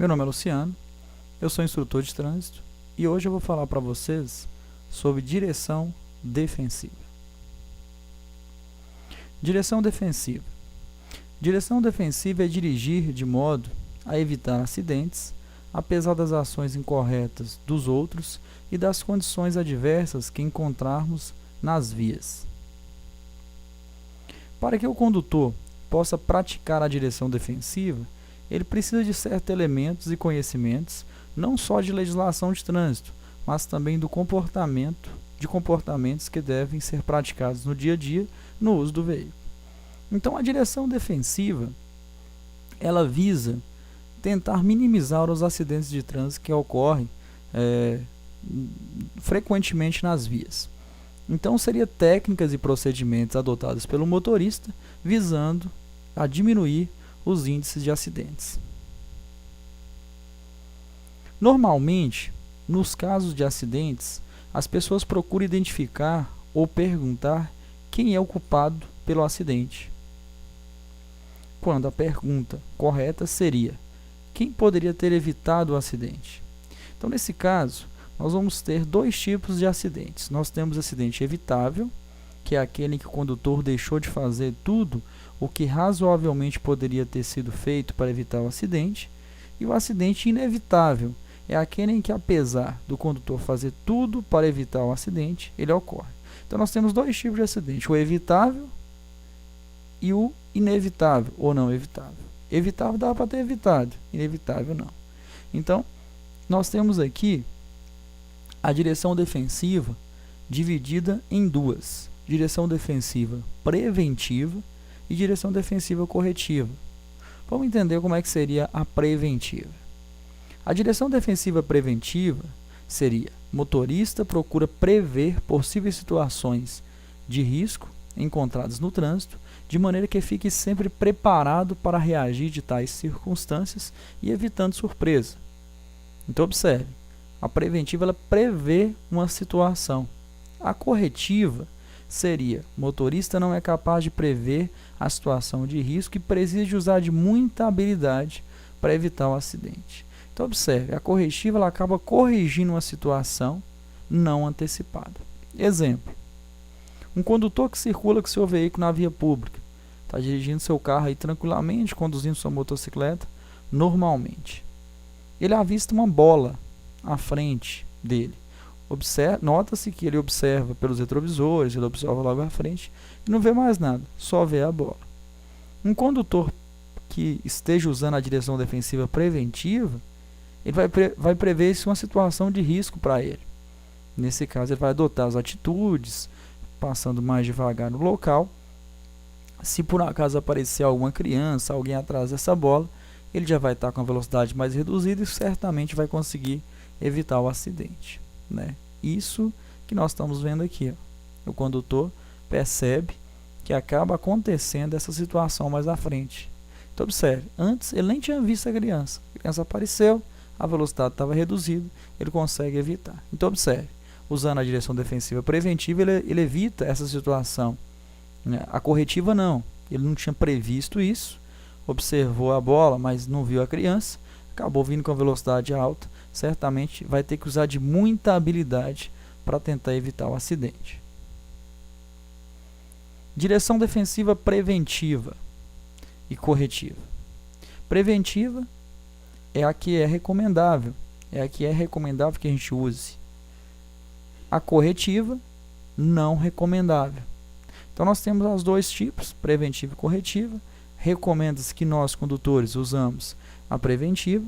Meu nome é Luciano, eu sou instrutor de trânsito e hoje eu vou falar para vocês sobre direção defensiva. Direção defensiva. Direção defensiva é dirigir de modo a evitar acidentes, apesar das ações incorretas dos outros e das condições adversas que encontrarmos nas vias. Para que o condutor possa praticar a direção defensiva, ele precisa de certos elementos e conhecimentos, não só de legislação de trânsito, mas também de comportamentos que devem ser praticados no dia a dia no uso do veículo. Então, a direção defensiva, ela visa tentar minimizar os acidentes de trânsito que ocorrem frequentemente nas vias. Então, seria técnicas e procedimentos adotados pelo motorista, visando a diminuir os índices de acidentes. Normalmente, nos casos de acidentes, as pessoas procuram identificar ou perguntar quem é o culpado pelo acidente, quando a pergunta correta seria: quem poderia ter evitado o acidente? Então, nesse caso, nós vamos ter dois tipos de acidentes. Nós temos acidente evitável, que é aquele em que o condutor deixou de fazer tudo o que razoavelmente poderia ter sido feito para evitar o acidente, e o acidente inevitável é aquele em que, apesar do condutor fazer tudo para evitar o acidente, ele ocorre. Então, nós temos dois tipos de acidente: o evitável e o inevitável ou não evitável. Evitável dá para ter evitado, inevitável não. Então, nós temos aqui a direção defensiva dividida em duas: direção defensiva preventiva e direção defensiva corretiva. Vamos entender como é que seria a preventiva. A direção defensiva preventiva seria: motorista procura prever possíveis situações de risco encontradas no trânsito, de maneira que fique sempre preparado para reagir de tais circunstâncias e evitando surpresa. Então, observe, a preventiva ela prevê uma situação. A corretiva seria: motorista não é capaz de prever a situação de risco e precisa de usar de muita habilidade para evitar o acidente. Então, observe, a corretiva ela acaba corrigindo uma situação não antecipada. Exemplo: um condutor que circula com seu veículo na via pública, está dirigindo seu carro aí tranquilamente, conduzindo sua motocicleta normalmente. Ele avista uma bola à frente dele. Nota-se que ele observa pelos retrovisores, ele observa logo à frente e não vê mais nada, só vê a bola. Um condutor que esteja usando a direção defensiva preventiva, ele vai prever uma situação de risco para ele. Nesse caso, ele vai adotar as atitudes, passando mais devagar no local. Se por acaso aparecer alguma criança, alguém atrás dessa bola, ele já vai estar com a velocidade mais reduzida e certamente vai conseguir evitar o acidente, né? Isso que nós estamos vendo aqui, ó. O condutor percebe que acaba acontecendo essa situação mais à frente. Então, observe, antes ele nem tinha visto a criança apareceu, a velocidade estava reduzida, ele consegue evitar. Então, observe, usando a direção defensiva preventiva, ele evita essa situação, né? A corretiva não, ele não tinha previsto isso, observou a bola, mas não viu a criança, acabou vindo com a velocidade alta, certamente vai ter que usar de muita habilidade para tentar evitar o acidente. Direção defensiva preventiva e corretiva. Preventiva é a que é recomendável, que a gente use. A corretiva, não recomendável. Então, nós temos os dois tipos, preventiva e corretiva. Recomenda-se que nós, condutores, usamos a preventiva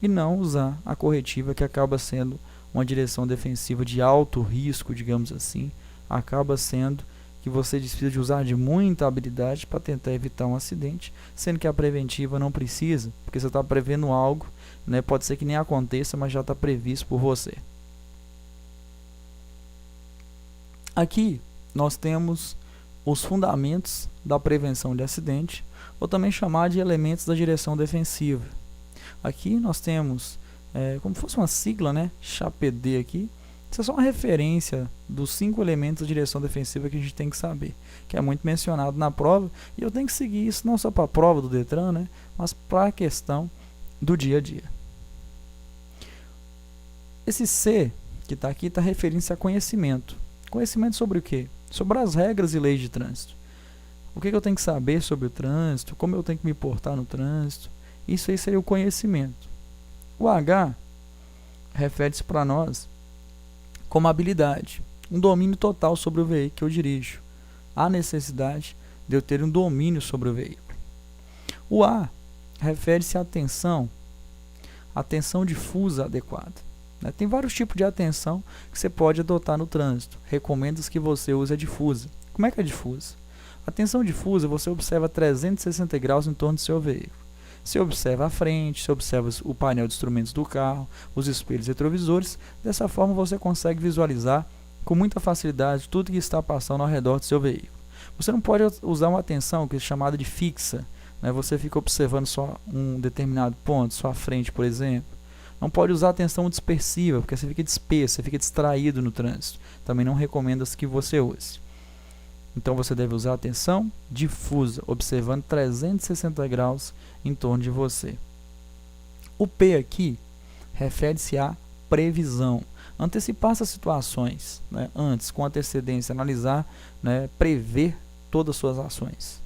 e não usar a corretiva, que acaba sendo uma direção defensiva de alto risco, digamos assim. Acaba sendo que você precisa de usar de muita habilidade para tentar evitar um acidente, sendo que a preventiva não precisa, porque você está prevendo algo, né? Pode ser que nem aconteça, mas já está previsto por você. Aqui nós temos os fundamentos da prevenção de acidente, ou também chamar de elementos da direção defensiva. Aqui nós temos como se fosse uma sigla, né? CHAPD aqui. Isso é só uma referência dos 5 elementos da direção defensiva que a gente tem que saber, que é muito mencionado na prova, e eu tenho que seguir isso não só para a prova do Detran, né? Mas para a questão do dia a dia. Esse C que está aqui está referindo-se a conhecimento. Conhecimento sobre o quê? Sobre as regras e leis de trânsito. O que eu tenho que saber sobre o trânsito, como eu tenho que me portar no trânsito. Isso aí seria o conhecimento. O H refere-se para nós como habilidade, um domínio total sobre o veículo que eu dirijo. Há necessidade de eu ter um domínio sobre o veículo. O A refere-se à atenção difusa adequada. Tem vários tipos de atenção que você pode adotar no trânsito. Recomenda-se que você use a difusa. Como é que é difusa? Atenção difusa, você observa 360 graus em torno do seu veículo. Você observa a frente, você observa o painel de instrumentos do carro, os espelhos retrovisores. Dessa forma você consegue visualizar com muita facilidade tudo que está passando ao redor do seu veículo. Você não pode usar uma atenção que é chamada de fixa. Você fica observando só um determinado ponto, sua frente, por exemplo. Não pode usar atenção dispersiva, porque você fica disperso, você fica distraído no trânsito. Também não recomenda-se que você use. Então você deve usar atenção difusa, observando 360 graus em torno de você. O P aqui refere-se à previsão. Antecipar essas situações, antes, com antecedência, analisar, prever todas as suas ações.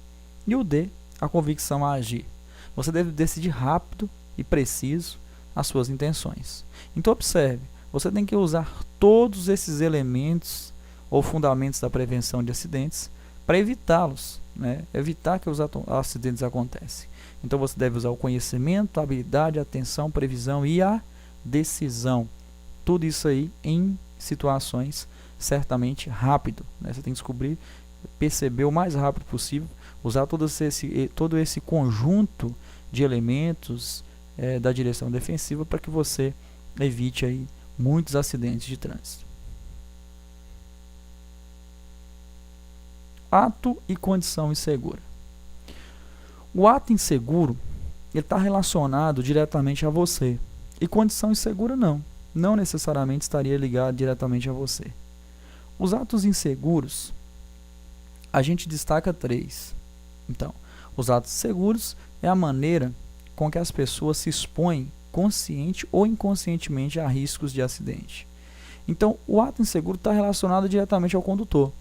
E o D, a convicção a agir. Você deve decidir rápido e preciso as suas intenções. Então observe, você tem que usar todos esses elementos ou fundamentos da prevenção de acidentes para evitá-los, evitar que os acidentes aconteçam. Então você deve usar o conhecimento, a habilidade, a atenção, previsão e a decisão. Tudo isso aí em situações certamente rápido. Você tem que descobrir, perceber o mais rápido possível, usar todo esse conjunto de elementos da direção defensiva para que você evite aí muitos acidentes de trânsito. Ato e condição insegura. O ato inseguro está relacionado diretamente a você. E condição insegura não necessariamente estaria ligado diretamente a você. Os atos inseguros, a gente destaca 3. Então, os atos seguros é a maneira com que as pessoas se expõem consciente ou inconscientemente a riscos de acidente. Então, o ato inseguro está relacionado diretamente ao condutor.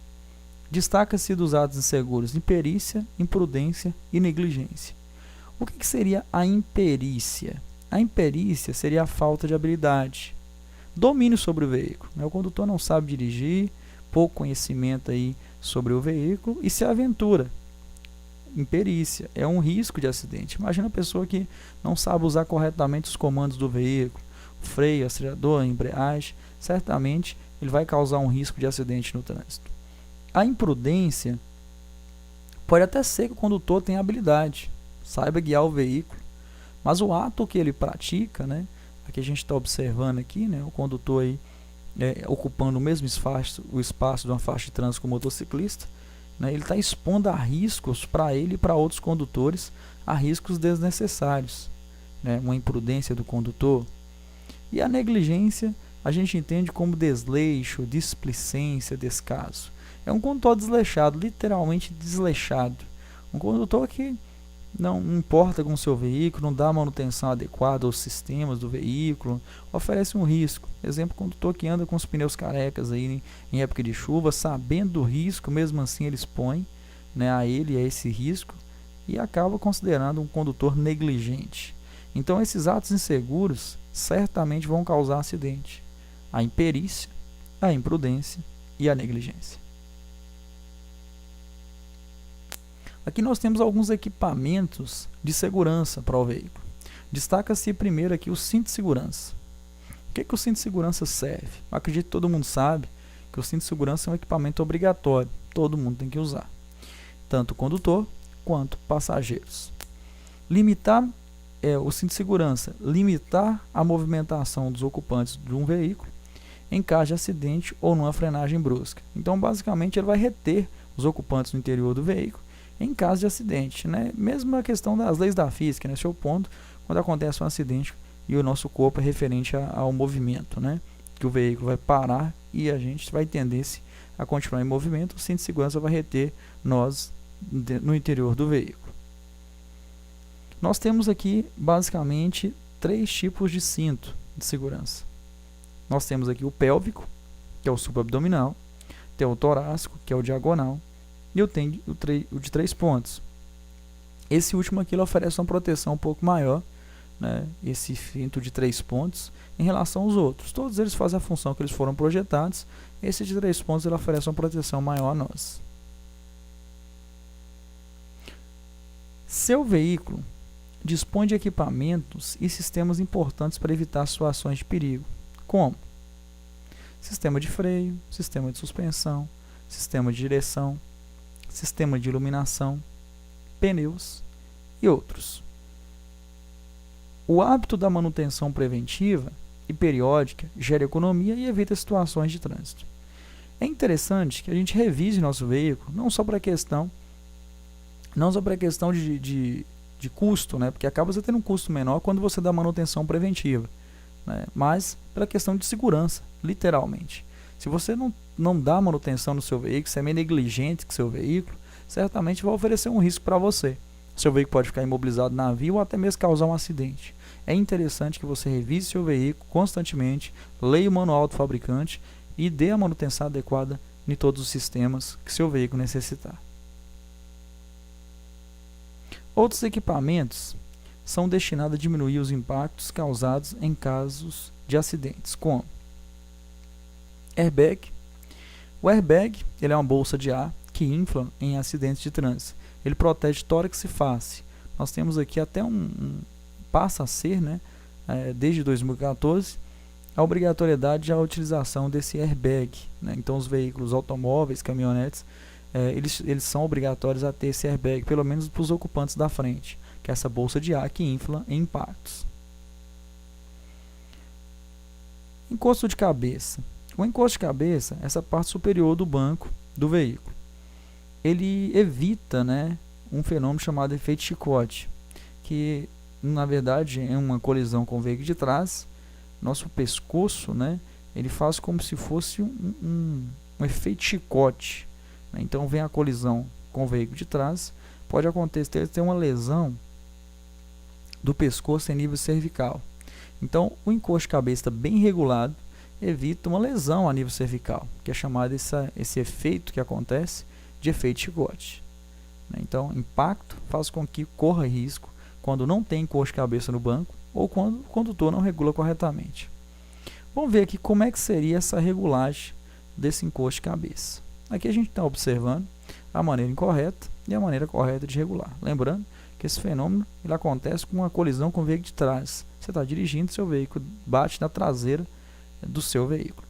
Destaca-se dos atos inseguros imperícia, imprudência e negligência. O que seria a imperícia? A imperícia seria a falta de habilidade, domínio sobre o veículo. O condutor não sabe dirigir, pouco conhecimento aí sobre o veículo e se aventura. Imperícia é um risco de acidente. Imagina a pessoa que não sabe usar corretamente os comandos do veículo, freio, acelerador, embreagem, certamente ele vai causar um risco de acidente no trânsito. A imprudência pode até ser que o condutor tenha habilidade, saiba guiar o veículo, mas o ato que ele pratica, aqui a gente está observando aqui, o condutor aí, ocupando o mesmo o espaço de uma faixa de trânsito com o motociclista, ele está expondo a riscos para ele e para outros condutores, a riscos desnecessários, uma imprudência do condutor. E a negligência a gente entende como desleixo, displicência, descaso. É um condutor desleixado, literalmente desleixado. Um condutor que não importa com o seu veículo, não dá manutenção adequada aos sistemas do veículo, oferece um risco. Exemplo, condutor que anda com os pneus carecas aí em época de chuva, sabendo do risco, mesmo assim ele expõe a ele a esse risco e acaba considerando um condutor negligente. Então esses atos inseguros certamente vão causar acidente. A imperícia, a imprudência e a negligência. Aqui nós temos alguns equipamentos de segurança para o veículo. Destaca-se primeiro aqui o cinto de segurança. O que o cinto de segurança serve? Eu acredito que todo mundo sabe que o cinto de segurança é um equipamento obrigatório. Todo mundo tem que usar. Tanto o condutor quanto passageiros. O cinto de segurança, limitar a movimentação dos ocupantes de um veículo em caso de acidente ou numa frenagem brusca. Então, basicamente, ele vai reter os ocupantes no interior do veículo em caso de acidente, Mesmo a questão das leis da física, nesse ponto, quando acontece um acidente e o nosso corpo é referente ao movimento, Que o veículo vai parar e a gente vai tender-se a continuar em movimento, o cinto de segurança vai reter nós no interior do veículo. Nós temos aqui basicamente 3 tipos de cinto de segurança. Nós temos aqui o pélvico, que é o subabdominal, tem o torácico, que é o diagonal, e eu tenho o de 3 pontos. Esse último aqui ele oferece uma proteção um pouco maior, né, esse cinto de 3 pontos, em relação aos outros. Todos eles fazem a função que eles foram projetados. Esse de 3 pontos ele oferece uma proteção maior a nós. Seu veículo dispõe de equipamentos e sistemas importantes para evitar situações de perigo, como sistema de freio, sistema de suspensão, sistema de direção, sistema de iluminação, pneus e outros. O hábito da manutenção preventiva e periódica gera economia e evita situações de trânsito. É interessante que a gente revise nosso veículo, não só para a questão de custo, né? Porque acaba você tendo um custo menor quando você dá manutenção preventiva, né? Mas pela questão de segurança, literalmente. Se você não dá manutenção no seu veículo, se é meio negligente com o seu veículo, certamente vai oferecer um risco para você. Seu veículo pode ficar imobilizado na via ou até mesmo causar um acidente. É interessante que você revise seu veículo constantemente, leia o manual do fabricante e dê a manutenção adequada em todos os sistemas que seu veículo necessitar. Outros equipamentos são destinados a diminuir os impactos causados em casos de acidentes, como airbag. O airbag ele é uma bolsa de ar que infla em acidentes de trânsito. Ele protege tórax e face. Nós temos aqui até passa a ser, né, desde 2014, a obrigatoriedade da utilização desse airbag, né? Então os veículos automóveis, caminhonetes, eles são obrigatórios a ter esse airbag, pelo menos para os ocupantes da frente, que é essa bolsa de ar que infla em impactos. Encosto de cabeça. O encosto de cabeça é essa parte superior do banco do veículo. Ele evita, né, um fenômeno chamado efeito chicote, que na verdade é uma colisão com o veículo de trás. Nosso pescoço, né, ele faz como se fosse um efeito chicote, né? Então vem a colisão com o veículo de trás, pode acontecer ter uma lesão do pescoço em nível cervical. Então o encosto de cabeça bem regulado evita uma lesão a nível cervical, que é chamado esse efeito que acontece de efeito chicote. Então, impacto faz com que corra risco quando não tem encosto de cabeça no banco ou quando o condutor não regula corretamente. Vamos ver aqui como é que seria essa regulagem desse encosto de cabeça. Aqui a gente está observando a maneira incorreta e a maneira correta de regular. Lembrando que esse fenômeno ele acontece com uma colisão com o veículo de trás. Você está dirigindo, seu veículo bate na traseira do seu veículo.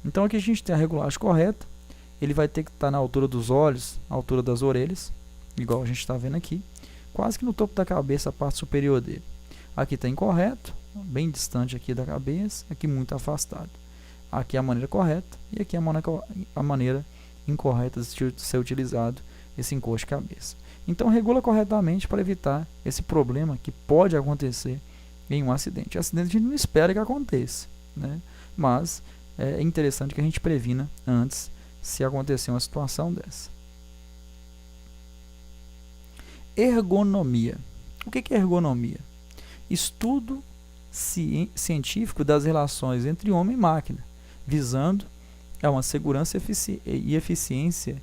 Então aqui a gente tem a regulagem correta. Ele vai ter que estar na altura dos olhos, na altura das orelhas, igual a gente está vendo aqui, quase que no topo da cabeça, a parte superior dele. Aqui está incorreto, bem distante aqui da cabeça, aqui muito afastado. Aqui é a maneira correta e aqui é a maneira incorreta de ser utilizado esse encosto de cabeça. Então regula corretamente para evitar esse problema que pode acontecer em um acidente. Acidente a gente não espera que aconteça, né? Mas é interessante que a gente previna antes se acontecer uma situação dessa. Ergonomia. O que é ergonomia? Estudo científico das relações entre homem e máquina, visando uma segurança e eficiência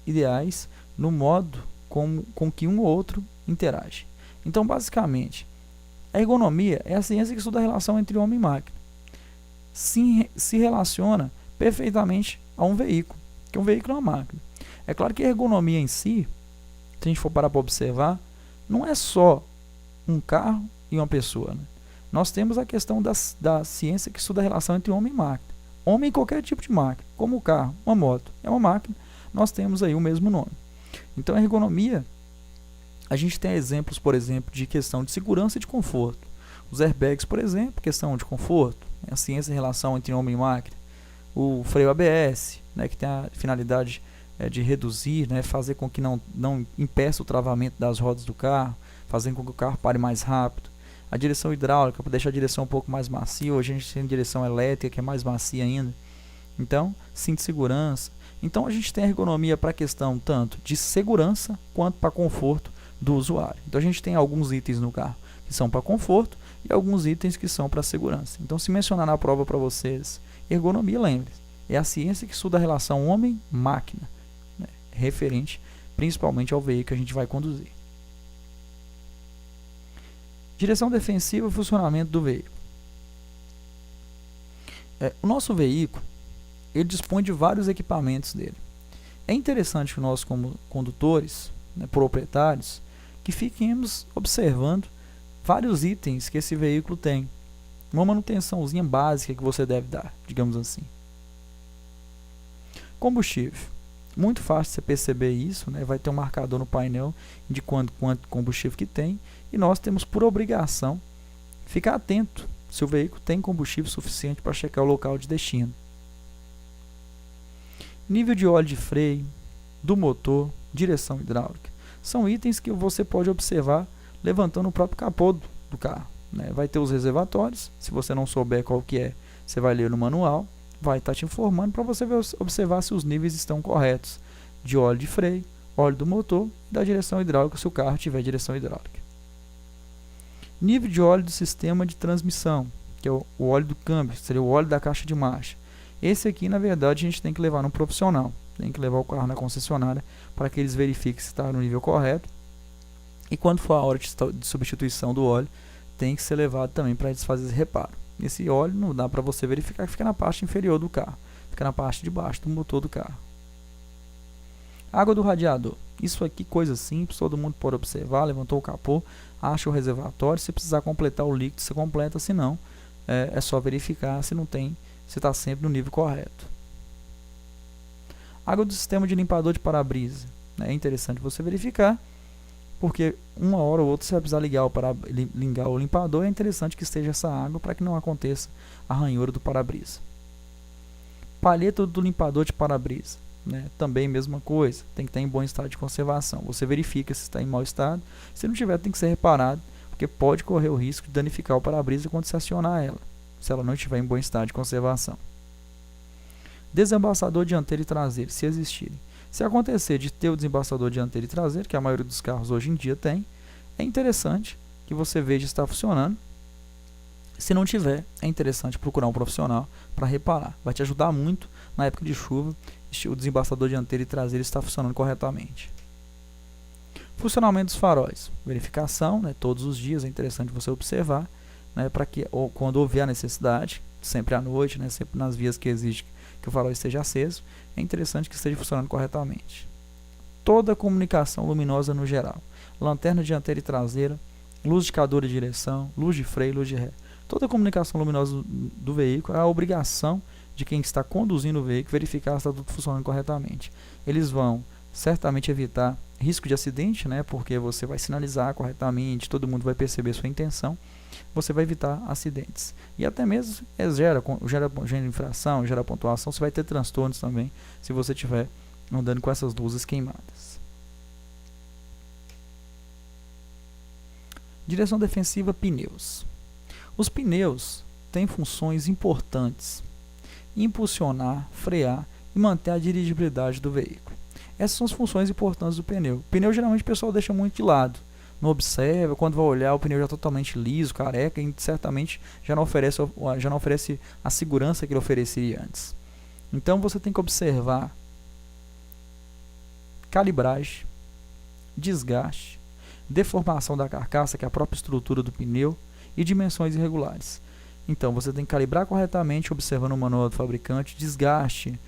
ideais no modo com que um ou outro interage. Então, basicamente, a ergonomia é a ciência que estuda a relação entre homem e máquina. Se relaciona perfeitamente a um veículo, que um veículo é uma máquina. É claro que a ergonomia em si, se a gente for parar para observar, não é só um carro e uma pessoa, né? Nós temos a questão da ciência que estuda a relação entre homem e máquina. Homem e qualquer tipo de máquina, como o carro, uma moto, é uma máquina, nós temos aí o mesmo nome. Então a ergonomia, a gente tem exemplos, por exemplo, de questão de segurança e de conforto. Os airbags, por exemplo, questão de conforto, a ciência em relação entre homem e máquina. O freio ABS, né, que tem a finalidade de reduzir, né, fazer com que não impeça o travamento das rodas do carro, fazendo com que o carro pare mais rápido. A direção hidráulica, para deixar a direção um pouco mais macia. Hoje a gente tem direção elétrica, que é mais macia ainda. Então, cinto de segurança. Então, a gente tem a ergonomia para a questão tanto de segurança quanto para conforto do usuário. Então, a gente tem alguns itens no carro que são para conforto, e alguns itens que são para segurança. Então, se mencionar na prova para vocês ergonomia, lembre, é a ciência que estuda a relação homem-máquina, né, referente principalmente ao veículo que a gente vai conduzir. Direção defensiva e funcionamento do veículo. O nosso veículo, ele dispõe de vários equipamentos dele. É interessante que nós, como condutores, né, proprietários, que fiquemos observando vários itens que esse veículo tem. Uma manutençãozinha básica que você deve dar, digamos assim. Combustível. Muito fácil você perceber isso, né? Vai ter um marcador no painel de quanto combustível que tem, e nós temos por obrigação ficar atento se o veículo tem combustível suficiente para checar o local de destino. Nível de óleo de freio, do motor, direção hidráulica. São itens que você pode observar levantando o próprio capô do carro, né? Vai ter os reservatórios, se você não souber qual que é, você vai ler no manual, vai estar te informando para você observar se os níveis estão corretos de óleo de freio, óleo do motor e da direção hidráulica, se o carro tiver direção hidráulica. Nível de óleo do sistema de transmissão, que é o óleo do câmbio, seria o óleo da caixa de marcha. Esse aqui, na verdade, a gente tem que levar no profissional, tem que levar o carro na concessionária para que eles verifiquem se está no nível correto. E quando for a hora de substituição do óleo, tem que ser levado também para eles fazerem reparo. Esse óleo não dá para você verificar, que fica na parte inferior do carro, fica na parte de baixo do motor do carro. Água do radiador. Isso aqui, coisa simples, todo mundo pode observar, levantou o capô, acha o reservatório, se precisar completar o líquido, você completa, se não, é só verificar se não tem, se está sempre no nível correto. Água do sistema de limpador de para-brisa. É interessante você verificar, porque uma hora ou outra você vai precisar ligar o limpador, é interessante que esteja essa água para que não aconteça a ranhura do para-brisa. Palheta do limpador de para-brisa, né? Também mesma coisa, tem que estar em bom estado de conservação. Você verifica se está em mau estado, se não tiver tem que ser reparado, porque pode correr o risco de danificar o para-brisa quando se acionar ela, se ela não estiver em bom estado de conservação. Desembaçador dianteiro e traseiro, se existirem. Se acontecer de ter o desembaçador dianteiro e traseiro, que a maioria dos carros hoje em dia tem, é interessante que você veja se está funcionando. Se não tiver, é interessante procurar um profissional para reparar. Vai te ajudar muito na época de chuva, o desembaçador dianteiro e traseiro está funcionando corretamente. Funcionamento dos faróis. Verificação, né, todos os dias, é interessante você observar, né, para que quando houver a necessidade, sempre à noite, né, sempre nas vias que exige que o farol esteja aceso, é interessante que esteja funcionando corretamente. Toda a comunicação luminosa no geral, lanterna dianteira e traseira, luz indicador de direção, luz de freio, luz de ré. Toda a comunicação luminosa do veículo é a obrigação de quem está conduzindo o veículo verificar se está tudo funcionando corretamente. Eles vão certamente evitar risco de acidente, né, porque você vai sinalizar corretamente, todo mundo vai perceber sua intenção, você vai evitar acidentes. E até mesmo gera infração, gera pontuação, você vai ter transtornos também se você estiver andando com essas luzes queimadas. Direção defensiva, pneus. Os pneus têm funções importantes: impulsionar, frear e manter a dirigibilidade do veículo. Essas são as funções importantes do pneu. O pneu geralmente o pessoal deixa muito de lado, não observa, quando vai olhar o pneu já totalmente liso, careca, e certamente já não oferece a segurança que ele ofereceria antes. Então você tem que observar calibragem, desgaste, deformação da carcaça, que é a própria estrutura do pneu, e dimensões irregulares. Então você tem que calibrar corretamente, observando o manual do fabricante, desgaste,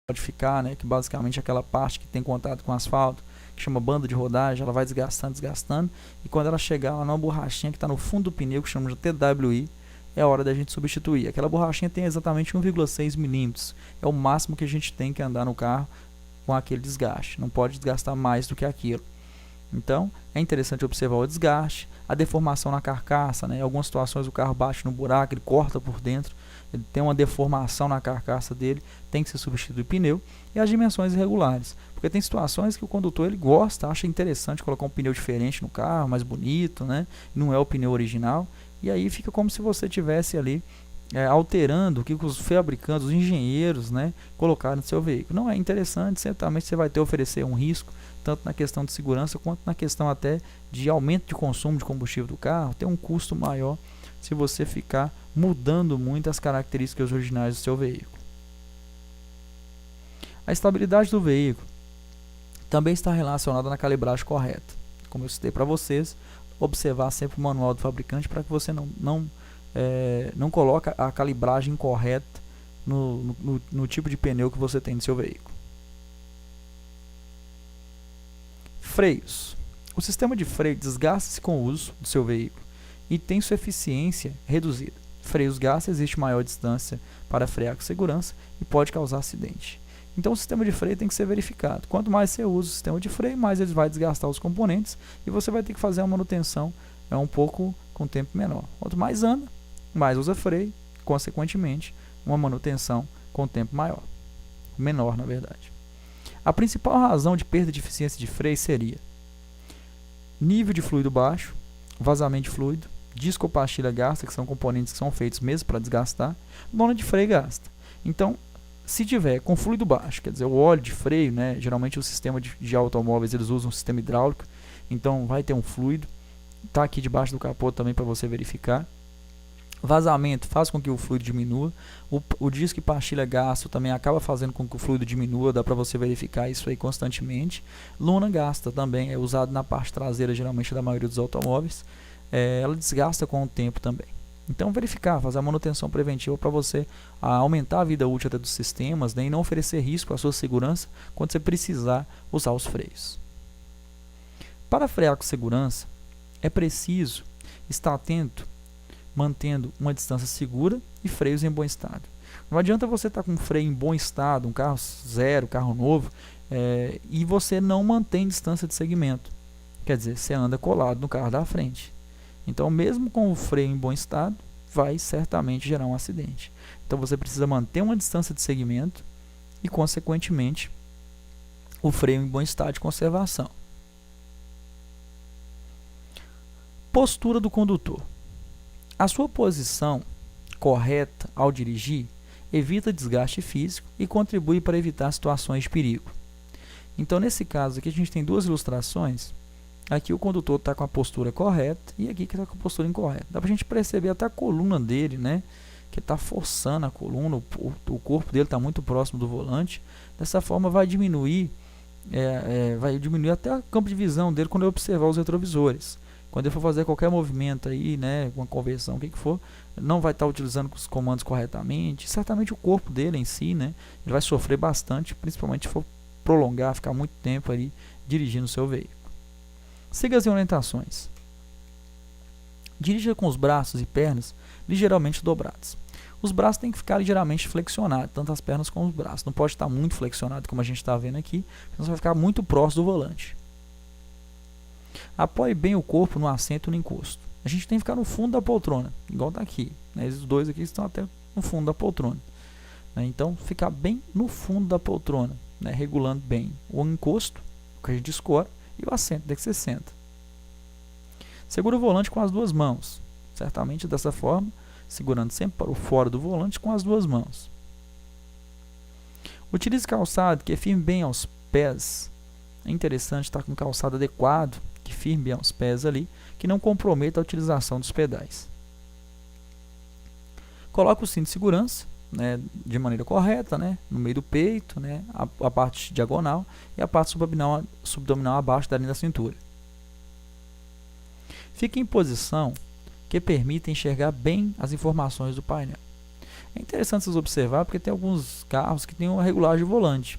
pode ficar, né, que basicamente é aquela parte que tem contato com o asfalto, que chama banda de rodagem, ela vai desgastando, e quando ela chegar lá numa borrachinha que está no fundo do pneu, que chama de TWI, é a hora da gente substituir. Aquela borrachinha tem exatamente 1,6 milímetros, é o máximo que a gente tem que andar no carro com aquele desgaste, não pode desgastar mais do que aquilo. Então, é interessante observar o desgaste, a deformação na carcaça, né? Em algumas situações o carro bate no buraco, ele corta por dentro, ele tem uma deformação na carcaça dele, tem que ser substituído o pneu, e as dimensões irregulares, porque tem situações que o condutor ele gosta, acha interessante colocar um pneu diferente no carro, mais bonito, né? Não é o pneu original, e aí fica como se você tivesse ali alterando o que os fabricantes, os engenheiros, né, colocaram no seu veículo. Não é interessante, certamente você vai ter oferecer um risco, tanto na questão de segurança, quanto na questão até de aumento de consumo de combustível do carro, tem um custo maior se você ficar mudando muito as características originais do seu veículo. A estabilidade do veículo também está relacionada na calibragem correta. Como eu citei para vocês, observar sempre o manual do fabricante para que você não coloque a calibragem incorreta no tipo de pneu que você tem no seu veículo. Freios. O sistema de freio desgasta-se com o uso do seu veículo e tem sua eficiência reduzida. Freios gastam, existe maior distância para frear com segurança e pode causar acidente. Então o sistema de freio tem que ser verificado. Quanto mais você usa o sistema de freio, mais ele vai desgastar os componentes e você vai ter que fazer uma manutenção um pouco com tempo menor. Quanto mais anda, mais usa freio, consequentemente, uma manutenção com tempo menor, na verdade. A principal razão de perda de eficiência de freio seria nível de fluido baixo, vazamento de fluido, disco ou pastilha gasta, que são componentes que são feitos mesmo para desgastar, lona de freio gasta. Então, se tiver com fluido baixo, quer dizer, o óleo de freio, né, geralmente o sistema de automóveis eles usam um sistema hidráulico, então vai ter um fluido, está aqui debaixo do capô também para você verificar. Vazamento faz com que o fluido diminua, o disco e pastilha gasto também acaba fazendo com que o fluido diminua, dá para você verificar isso aí constantemente. Lona gasta também, é usado na parte traseira geralmente da maioria dos automóveis, ela desgasta com o tempo também. Então verificar, fazer a manutenção preventiva para você aumentar a vida útil dos sistemas, né, e não oferecer risco à sua segurança quando você precisar usar os freios. Para frear com segurança, é preciso estar atento, mantendo uma distância segura e freios em bom estado. Não adianta você estar com um freio em bom estado, um carro zero, carro novo, e você não mantém distância de segmento. Quer dizer, você anda colado no carro da frente. Então, mesmo com o freio em bom estado, vai certamente gerar um acidente. Então, você precisa manter uma distância de segmento e, consequentemente, o freio em bom estado de conservação. Postura do condutor. A sua posição correta ao dirigir evita desgaste físico e contribui para evitar situações de perigo. Então, nesse caso aqui, a gente tem duas ilustrações. Aqui o condutor está com a postura correta e aqui que está com a postura incorreta. Dá para a gente perceber até a coluna dele, né? Que está forçando a coluna, o corpo dele está muito próximo do volante. Dessa forma vai diminuir até o campo de visão dele quando ele observar os retrovisores. Quando ele for fazer qualquer movimento aí, né, uma conversão, o que for, não vai estar utilizando os comandos corretamente. Certamente o corpo dele em si, né, ele vai sofrer bastante, principalmente se for prolongar, ficar muito tempo ali dirigindo o seu veículo. Siga as orientações. Dirija com os braços e pernas ligeiramente dobrados. Os braços têm que ficar ligeiramente flexionados, tanto as pernas como os braços. Não pode estar muito flexionado, como a gente está vendo aqui, senão você vai ficar muito próximo do volante. Apoie bem o corpo no assento e no encosto. A gente tem que ficar no fundo da poltrona, igual está aqui. Né? Esses dois aqui estão até no fundo da poltrona. Né? Então, ficar bem no fundo da poltrona, né? Regulando bem o encosto, o que a gente escora, e o assento que você senta. Segura o volante com as duas mãos. Certamente dessa forma, segurando sempre para o fora do volante com as duas mãos. Utilize calçado que firme bem aos pés. É interessante estar com calçado adequado, que firme bem aos pés ali, que não comprometa a utilização dos pedais. Coloque o cinto de segurança, né, de maneira correta, né, no meio do peito, né, a parte diagonal e a parte subabdominal abaixo da linha da cintura. Fique em posição que permita enxergar bem as informações do painel. É interessante vocês observar porque tem alguns carros que têm uma regulagem de volante.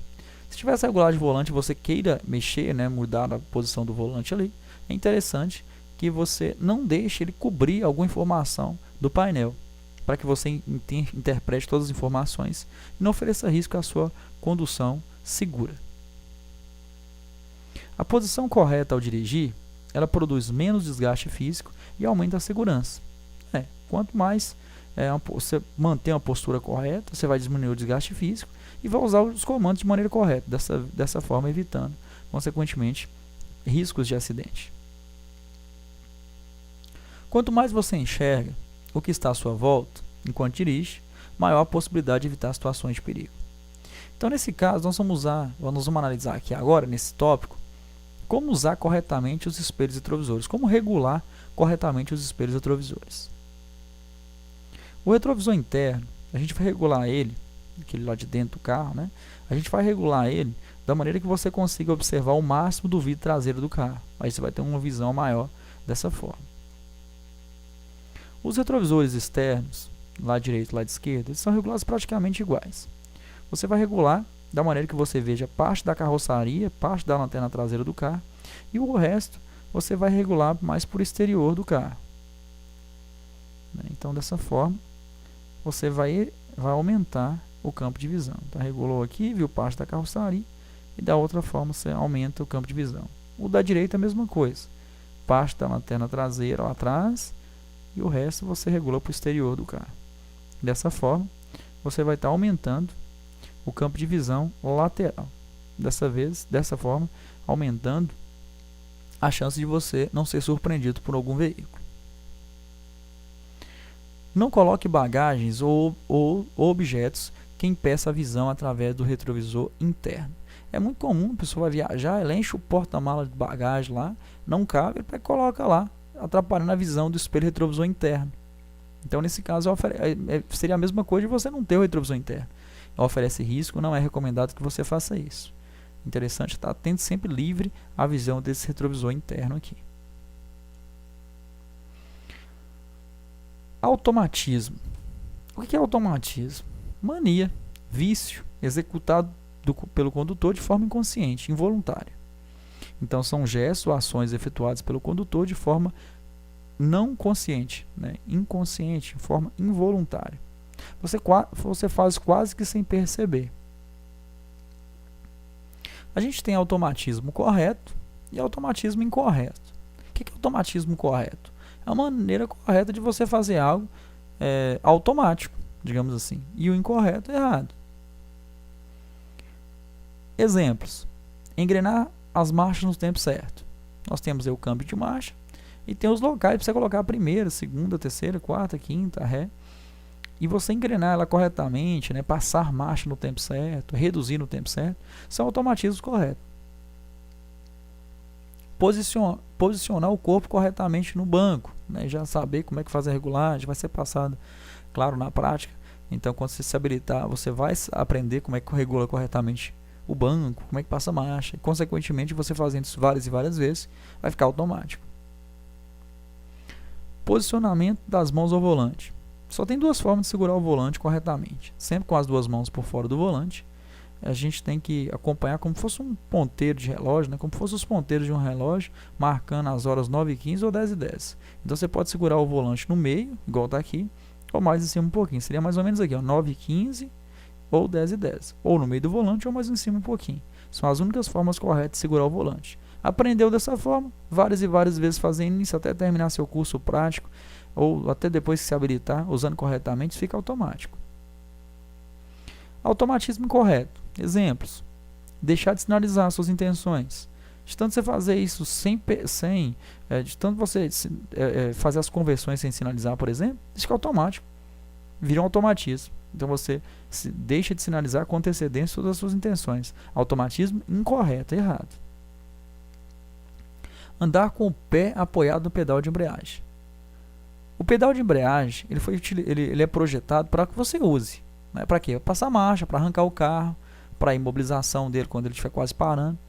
Se tiver essa regulagem de volante e você queira mexer, né, mudar a posição do volante ali, é interessante que você não deixe ele cobrir alguma informação do painel, para que você interprete todas as informações e não ofereça risco à sua condução segura. A posição correta ao dirigir, ela produz menos desgaste físico e aumenta a segurança. Quanto mais você manter uma postura correta, você vai diminuir o desgaste físico e vai usar os comandos de maneira correta, dessa forma evitando, consequentemente, riscos de acidente. Quanto mais você enxerga o que está à sua volta, enquanto dirige, maior a possibilidade de evitar situações de perigo. Então, nesse caso, nós vamos analisar aqui agora, nesse tópico, como usar corretamente os espelhos retrovisores, como regular corretamente os espelhos retrovisores. O retrovisor interno, a gente vai regular ele, aquele lá de dentro do carro, né? A gente vai regular ele da maneira que você consiga observar o máximo do vidro traseiro do carro. Aí você vai ter uma visão maior dessa forma. Os retrovisores externos, lado direito e lado esquerdo, eles são regulados praticamente iguais. Você vai regular da maneira que você veja parte da carroceria, parte da lanterna traseira do carro, e o resto você vai regular mais por exterior do carro. Então, dessa forma, você vai aumentar o campo de visão. Então, regulou aqui, viu parte da carroceria, e da outra forma você aumenta o campo de visão. O da direita é a mesma coisa. Parte da lanterna traseira lá atrás, e o resto você regula para o exterior do carro. Dessa forma, você vai estar aumentando o campo de visão lateral. Dessa forma, aumentando a chance de você não ser surpreendido por algum veículo. Não coloque bagagens ou objetos que impeçam a visão através do retrovisor interno. É muito comum, a pessoa vai viajar, ela enche o porta-mala de bagagem lá, não cabe, ele coloca lá, atrapalhando a visão do espelho retrovisor interno. Então, nesse caso, seria a mesma coisa de você não ter o retrovisor interno. Oferece risco, não é recomendado que você faça isso. Interessante estar tendo sempre livre a visão desse retrovisor interno aqui. Automatismo. O que é automatismo? Mania, vício, executado pelo condutor de forma inconsciente, involuntária. Então, são gestos ou ações efetuadas pelo condutor de forma não consciente, inconsciente, de forma involuntária. Você faz quase que sem perceber. A gente tem automatismo correto e automatismo incorreto. O que é automatismo correto? É uma maneira correta de você fazer algo automático, digamos assim, e o incorreto é errado. Exemplos. Engrenar as marchas no tempo certo. Nós temos aí o câmbio de marcha e tem os locais para você colocar a primeira, segunda, terceira, quarta, quinta, ré. E você engrenar ela corretamente, passar marcha no tempo certo, reduzir no tempo certo, são automatismos corretos. Posicionar o corpo corretamente no banco, já saber como é que faz a regulagem, vai ser passado, claro, na prática. Então, quando você se habilitar, você vai aprender como é que regula corretamente o banco, como é que passa a marcha, e, consequentemente, você fazendo isso várias e várias vezes, vai ficar automático. Posicionamento das mãos ao volante. Só tem duas formas de segurar o volante corretamente. Sempre com as duas mãos por fora do volante. A gente tem que acompanhar como se fosse um ponteiro de relógio, como se fosse os ponteiros de um relógio, marcando as horas 9h15 ou 10h10. Então você pode segurar o volante no meio, igual está aqui, ou mais em cima um pouquinho. Seria mais ou menos aqui, 9h15 ou 10h10. Ou no meio do volante ou mais em cima um pouquinho. São as únicas formas corretas de segurar o volante. Aprendeu dessa forma, várias e várias vezes fazendo isso até terminar seu curso prático, ou até depois que se habilitar, usando corretamente, fica automático. Automatismo incorreto. Exemplos. Deixar de sinalizar suas intenções. De tanto você fazer isso de tanto você fazer as conversões sem sinalizar, por exemplo, isso fica automático. Vira um automatismo. Então você deixa de sinalizar com antecedência todas as suas intenções. Automatismo incorreto, errado. Andar com o pé apoiado no pedal de embreagem. O pedal de embreagem ele é projetado para que você use. Para quê? Para passar marcha, para arrancar o carro, para a imobilização dele quando ele estiver quase parando.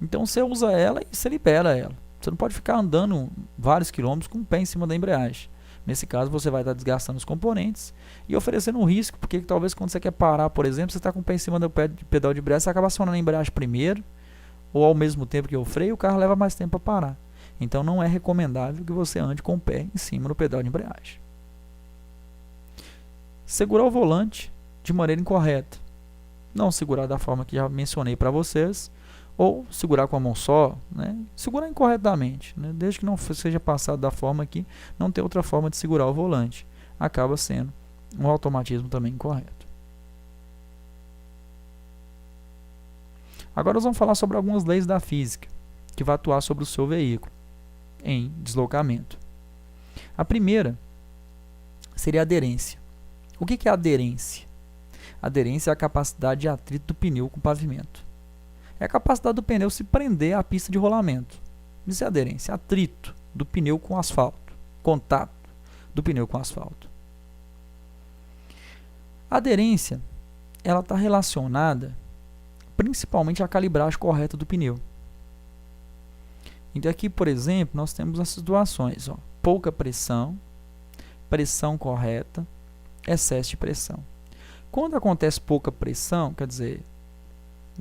Então você usa ela e você libera ela. Você não pode ficar andando vários quilômetros com o pé em cima da embreagem. Nesse caso você vai estar desgastando os componentes e oferecendo um risco, porque talvez quando você quer parar, por exemplo, você está com o pé em cima do pedal de embreagem, você acaba acionando a embreagem primeiro, ou ao mesmo tempo que o freio, o carro leva mais tempo para parar. Então não é recomendável que você ande com o pé em cima do pedal de embreagem. Segurar o volante de maneira incorreta. Não segurar da forma que já mencionei para vocês, ou segurar com a mão só, segurar incorretamente, desde que não seja passado da forma que não tem outra forma de segurar o volante. Acaba sendo um automatismo também incorreto. Agora nós vamos falar sobre algumas leis da física que vai atuar sobre o seu veículo em deslocamento. A primeira seria a aderência. O que é aderência? Aderência é a capacidade de atrito do pneu com o pavimento. É a capacidade do pneu se prender à pista de rolamento. Isso é aderência, atrito do pneu com o asfalto, contato do pneu com o asfalto. A aderência ela está relacionada principalmente à calibragem correta do pneu. Então aqui, por exemplo, nós temos as situações, pouca pressão, pressão correta, excesso de pressão. Quando acontece pouca pressão, quer dizer,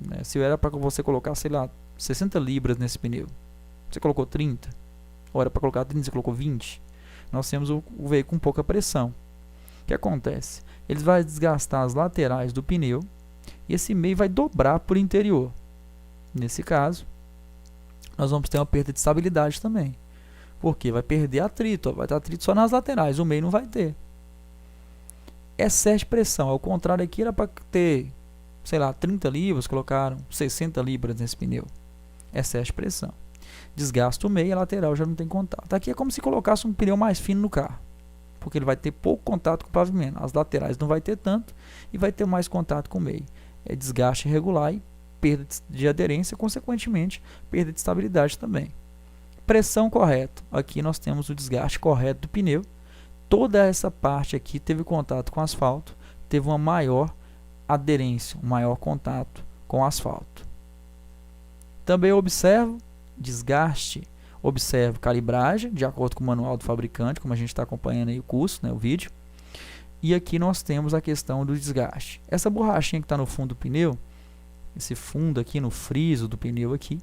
né, se era para você colocar, sei lá, 60 libras nesse pneu, você colocou 30, ou era para colocar 30, você colocou 20, nós temos o veículo com pouca pressão. O que acontece? Ele vai desgastar as laterais do pneu e esse meio vai dobrar por interior. Nesse caso, nós vamos ter uma perda de estabilidade também, porque vai perder atrito, vai ter atrito só nas laterais, o meio não vai ter. Excesso de pressão, ao contrário aqui era para ter, sei lá, 30 libras, colocaram 60 libras nesse pneu. Excesso de pressão. Desgasta o meio e a lateral já não tem contato. Aqui é como se colocasse um pneu mais fino no carro, porque ele vai ter pouco contato com o pavimento. As laterais não vai ter tanto e vai ter mais contato com o meio. É desgaste irregular e perda de aderência, consequentemente, perda de estabilidade também. Pressão correta. Aqui nós temos o desgaste correto do pneu. Toda essa parte aqui teve contato com o asfalto, teve uma maior aderência, um maior contato com o asfalto. Também observo desgaste, observo calibragem, de acordo com o manual do fabricante, como a gente está acompanhando aí o curso, né, o vídeo. E aqui nós temos a questão do desgaste. Essa borrachinha que está no fundo do pneu, esse fundo aqui no friso do pneu aqui,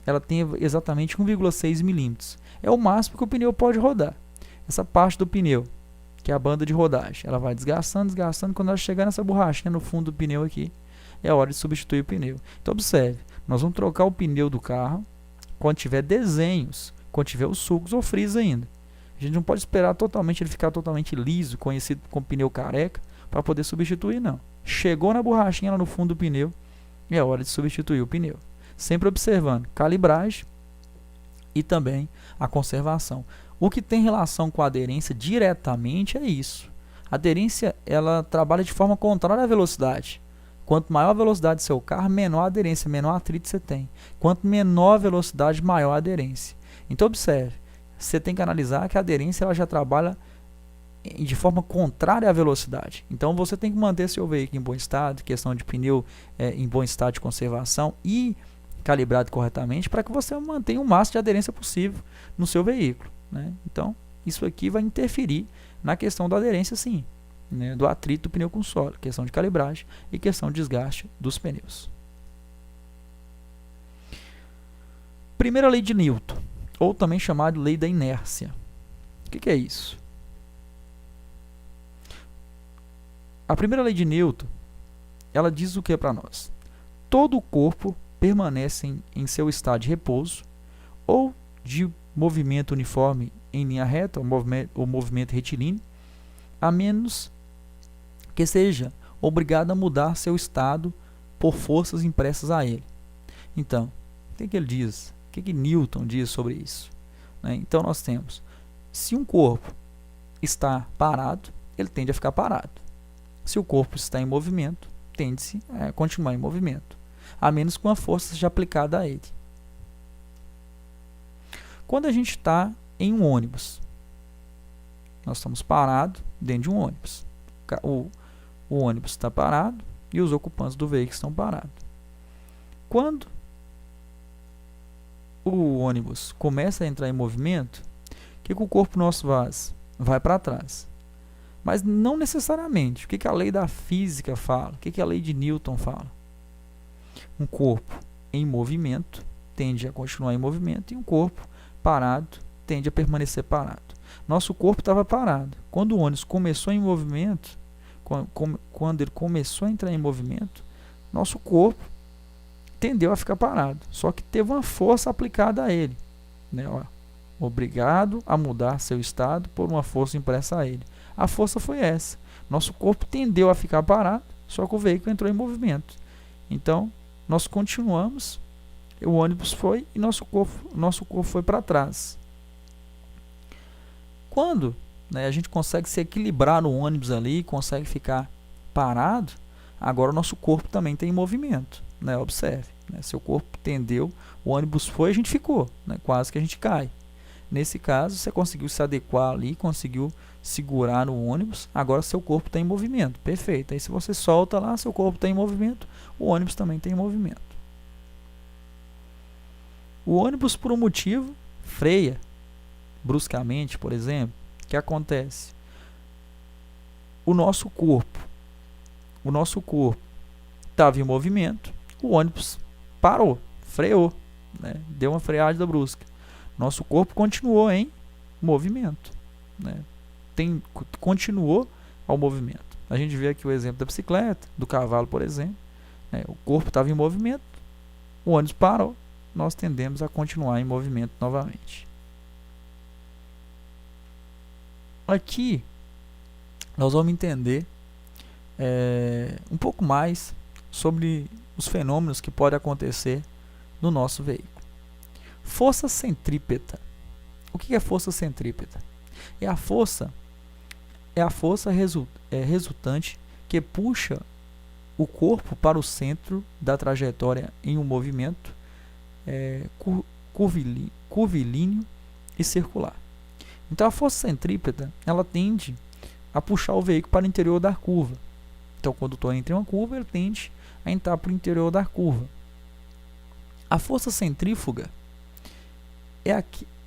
ela tem exatamente 1,6 milímetros. É o máximo que o pneu pode rodar. Essa parte do pneu, que é a banda de rodagem, ela vai desgastando, desgastando. Quando ela chegar nessa borrachinha no fundo do pneu aqui, é a hora de substituir o pneu. Então observe, nós vamos trocar o pneu do carro quando tiver desenhos, quando tiver os sulcos ou frisos ainda. A gente não pode esperar totalmente ele ficar totalmente liso, conhecido como pneu careca, para poder substituir, não. Chegou na borrachinha lá no fundo do pneu, é a hora de substituir o pneu. Sempre observando calibragem e também a conservação. O que tem relação com a aderência diretamente é isso. A aderência ela trabalha de forma contrária à velocidade. Quanto maior a velocidade do seu carro, menor a aderência, menor atrito você tem. Quanto menor a velocidade, maior a aderência. Então observe, você tem que analisar que a aderência ela já trabalha de forma contrária à velocidade. Então você tem que manter seu veículo em bom estado, questão de pneu em bom estado de conservação e calibrado corretamente para que você mantenha o máximo de aderência possível no seu veículo, né? Então isso aqui vai interferir na questão da aderência, sim, né? Do atrito do pneu com o solo, questão de calibragem e questão de desgaste dos pneus. Primeira lei de Newton, ou também chamada de lei da inércia. O que é isso? A primeira lei de Newton, ela diz o que para nós? Todo o corpo permanece em seu estado de repouso ou de movimento uniforme em linha reta, ou movimento retilíneo, a menos que seja obrigado a mudar seu estado por forças impressas a ele. Então, o que ele diz? O que Newton diz sobre isso? Então nós temos, se um corpo está parado, ele tende a ficar parado. Se o corpo está em movimento, tende-se a continuar em movimento, a menos que uma força seja aplicada a ele. Quando a gente está em um ônibus, nós estamos parados dentro de um ônibus. O ônibus está parado e os ocupantes do veículo estão parados. Quando o ônibus começa a entrar em movimento, o que o corpo nosso faz? Vai para trás. Mas não necessariamente. O que a lei da física fala? O que a lei de Newton fala? Um corpo em movimento tende a continuar em movimento e um corpo parado tende a permanecer parado. Nosso corpo estava parado. Quando o ônibus começou em movimento, quando ele começou a entrar em movimento, nosso corpo tendeu a ficar parado. Só que teve uma força aplicada a ele, né? Obrigado a mudar seu estado por uma força impressa a ele. A força foi essa. Nosso corpo tendeu a ficar parado, só que o veículo entrou em movimento. Então, nós continuamos, o ônibus foi e nosso corpo foi para trás. Quando né, a gente consegue se equilibrar no ônibus ali, consegue ficar parado, agora o nosso corpo também tem movimento, né? Observe, né? Seu corpo tendeu, o ônibus foi, a gente ficou, né? Quase que a gente cai. Nesse caso, você conseguiu se adequar ali, conseguiu segurar no ônibus, agora seu corpo está em movimento, perfeito. Aí se você solta lá, seu corpo está em movimento, o ônibus também tem movimento. O ônibus, por um motivo, freia bruscamente, por exemplo. O que acontece? O nosso corpo estava em movimento, o ônibus parou, freou, né? Deu uma freada brusca. Nosso corpo continuou em movimento, né? Continuou ao movimento. A gente vê aqui o exemplo da bicicleta, do cavalo, por exemplo, né? O corpo estava em movimento, o ônibus parou, nós tendemos a continuar em movimento novamente. Aqui nós vamos entender um pouco mais sobre os fenômenos que podem acontecer no nosso veículo. Força centrípeta. O que é força centrípeta? É a força resultante que puxa o corpo para o centro da trajetória em um movimento curvilíneo e circular. Então a força centrípeta ela tende a puxar o veículo para o interior da curva. Então, quando o condutor entra em uma curva, ele tende a entrar para o interior da curva. A força centrífuga é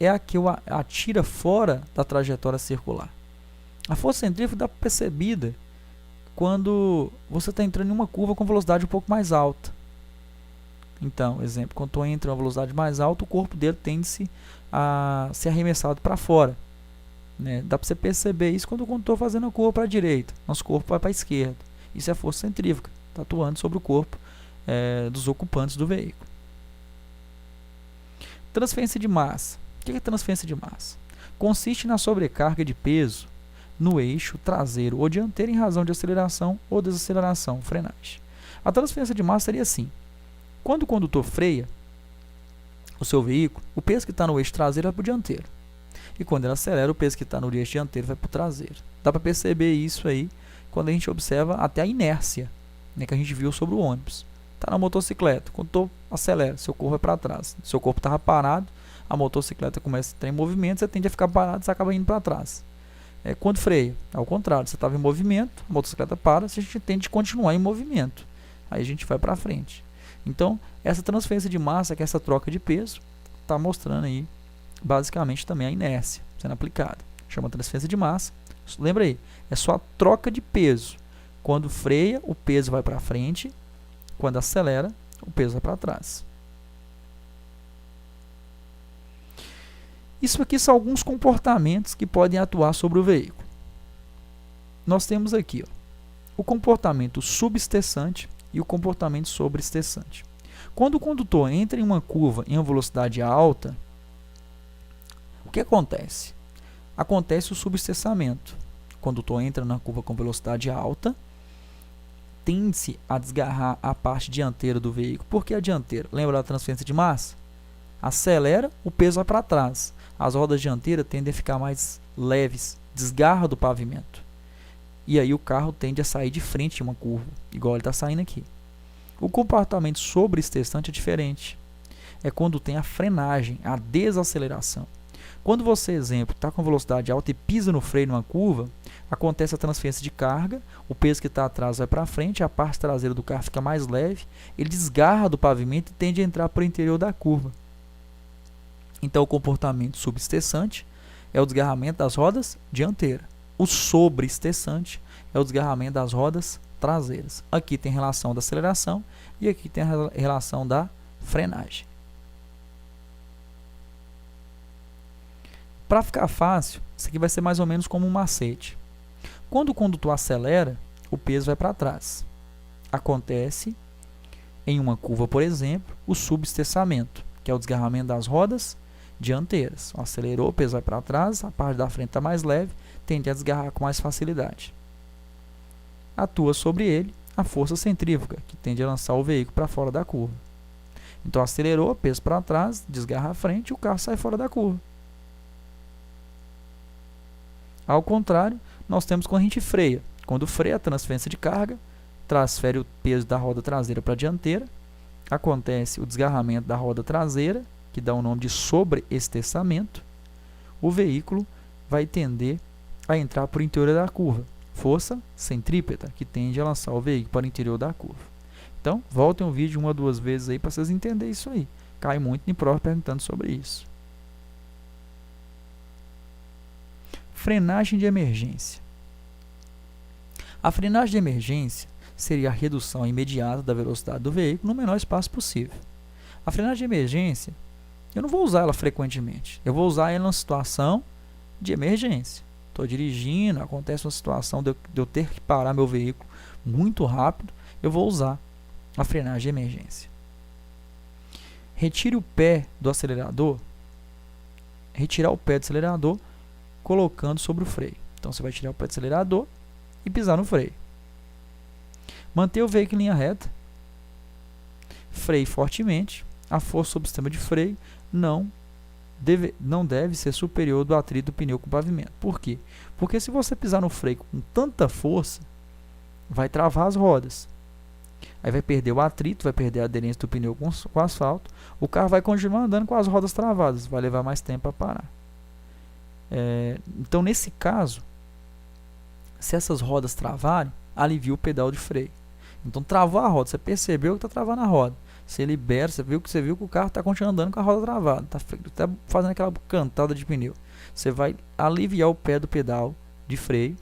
a que o atira fora da trajetória circular. A força centrífuga dá percebida quando você está entrando em uma curva com velocidade um pouco mais alta. Então, exemplo, quando tu entra em uma velocidade mais alta, o corpo dele tende a ser arremessado para fora. Né? Dá para você perceber isso quando eu estou fazendo a curva para a direita. Nosso corpo vai para a esquerda. Isso é força centrífuga, está atuando sobre o corpo dos ocupantes do veículo. Transferência de massa. O que é transferência de massa? Consiste na sobrecarga de peso no eixo traseiro ou dianteiro em razão de aceleração ou desaceleração, frenagem. A transferência de massa seria assim. Quando o condutor freia o seu veículo, o peso que está no eixo traseiro vai para o dianteiro. E quando ele acelera, o peso que está no eixo dianteiro vai para o traseiro. Dá para perceber isso aí quando a gente observa até a inércia, né, que a gente viu sobre o ônibus. Está na motocicleta, quando tu acelera, seu corpo vai para trás. Seu corpo estava parado, a motocicleta começa a entrar em movimento, você tende a ficar parado, você acaba indo para trás. Quando freia, ao contrário, você estava em movimento, a motocicleta para, a gente tende a continuar em movimento. Aí a gente vai para frente. Então, essa transferência de massa, que é essa troca de peso, está mostrando aí, basicamente, também a inércia sendo aplicada. Chama transferência de massa. Lembra aí, é só a troca de peso. Quando freia, o peso vai para frente. Quando acelera, o peso vai para trás. Isso aqui são alguns comportamentos que podem atuar sobre o veículo. Nós temos aqui o comportamento subestessante e o comportamento sobreestessante. Quando o condutor entra em uma curva em uma velocidade alta, o que acontece? Acontece o subestessamento. O condutor entra na curva com velocidade alta, tende-se a desgarrar a parte dianteira do veículo. Por que a dianteira? Lembra da transferência de massa? Acelera, o peso vai para trás. As rodas dianteiras tendem a ficar mais leves, desgarra do pavimento. E aí o carro tende a sair de frente em uma curva, igual ele está saindo aqui. O comportamento sobreestessante é diferente. É quando tem a frenagem, a desaceleração. Quando você, exemplo, está com velocidade alta e pisa no freio numa curva, acontece a transferência de carga, o peso que está atrás vai para frente, a parte traseira do carro fica mais leve, ele desgarra do pavimento e tende a entrar para o interior da curva. Então, o comportamento subestessante é o desgarramento das rodas dianteiras. O sobreestessante é o desgarramento das rodas traseiras. Aqui tem relação da aceleração e aqui tem a relação da frenagem. Para ficar fácil, isso aqui vai ser mais ou menos como um macete. Quando o condutor acelera, o peso vai para trás. Acontece em uma curva, por exemplo, o subestessamento, que é o desgarramento das rodas dianteiras. Acelerou, o peso vai para trás, a parte da frente está mais leve, tende a desgarrar com mais facilidade. Atua sobre ele a força centrífuga, que tende a lançar o veículo para fora da curva. Então acelerou, peso para trás, desgarra a frente e o carro sai fora da curva. Ao contrário, nós temos quando a gente freia. Quando freia a transferência de carga, transfere o peso da roda traseira para a dianteira, acontece o desgarramento da roda traseira, que dá o nome de sobreesteçamento, o veículo vai tender a entrar para o interior da curva. Força centrípeta, que tende a lançar o veículo para o interior da curva. Então, voltem o vídeo 1 ou 2 vezes aí para vocês entenderem isso aí. Cai muito em prova perguntando sobre isso. Frenagem de emergência. A frenagem de emergência seria a redução imediata da velocidade do veículo no menor espaço possível. A frenagem de emergência, eu não vou usar ela frequentemente. Eu vou usar ela numa situação de emergência. Estou dirigindo, acontece uma situação de eu ter que parar meu veículo muito rápido, eu vou usar a frenagem de emergência. Retire o pé do acelerador. Retirar o pé do acelerador colocando sobre o freio. Então você vai tirar o pé do acelerador e pisar no freio. Manter o veículo em linha reta. Freie fortemente. A força sobre o sistema de freio não deve ser superior do atrito do pneu com o pavimento. Por quê? Porque se você pisar no freio com tanta força, vai travar as rodas. Aí vai perder o atrito, vai perder a aderência do pneu com o asfalto. O carro vai continuar andando com as rodas travadas, vai levar mais tempo para parar. Então, nesse caso, se essas rodas travarem, alivia o pedal de freio. Então, travou a roda, você percebeu que está travando a roda. Você libera, você viu que o carro está continuando andando com a roda travada, está fazendo aquela cantada de pneu. Você vai aliviar o pé do pedal de freio,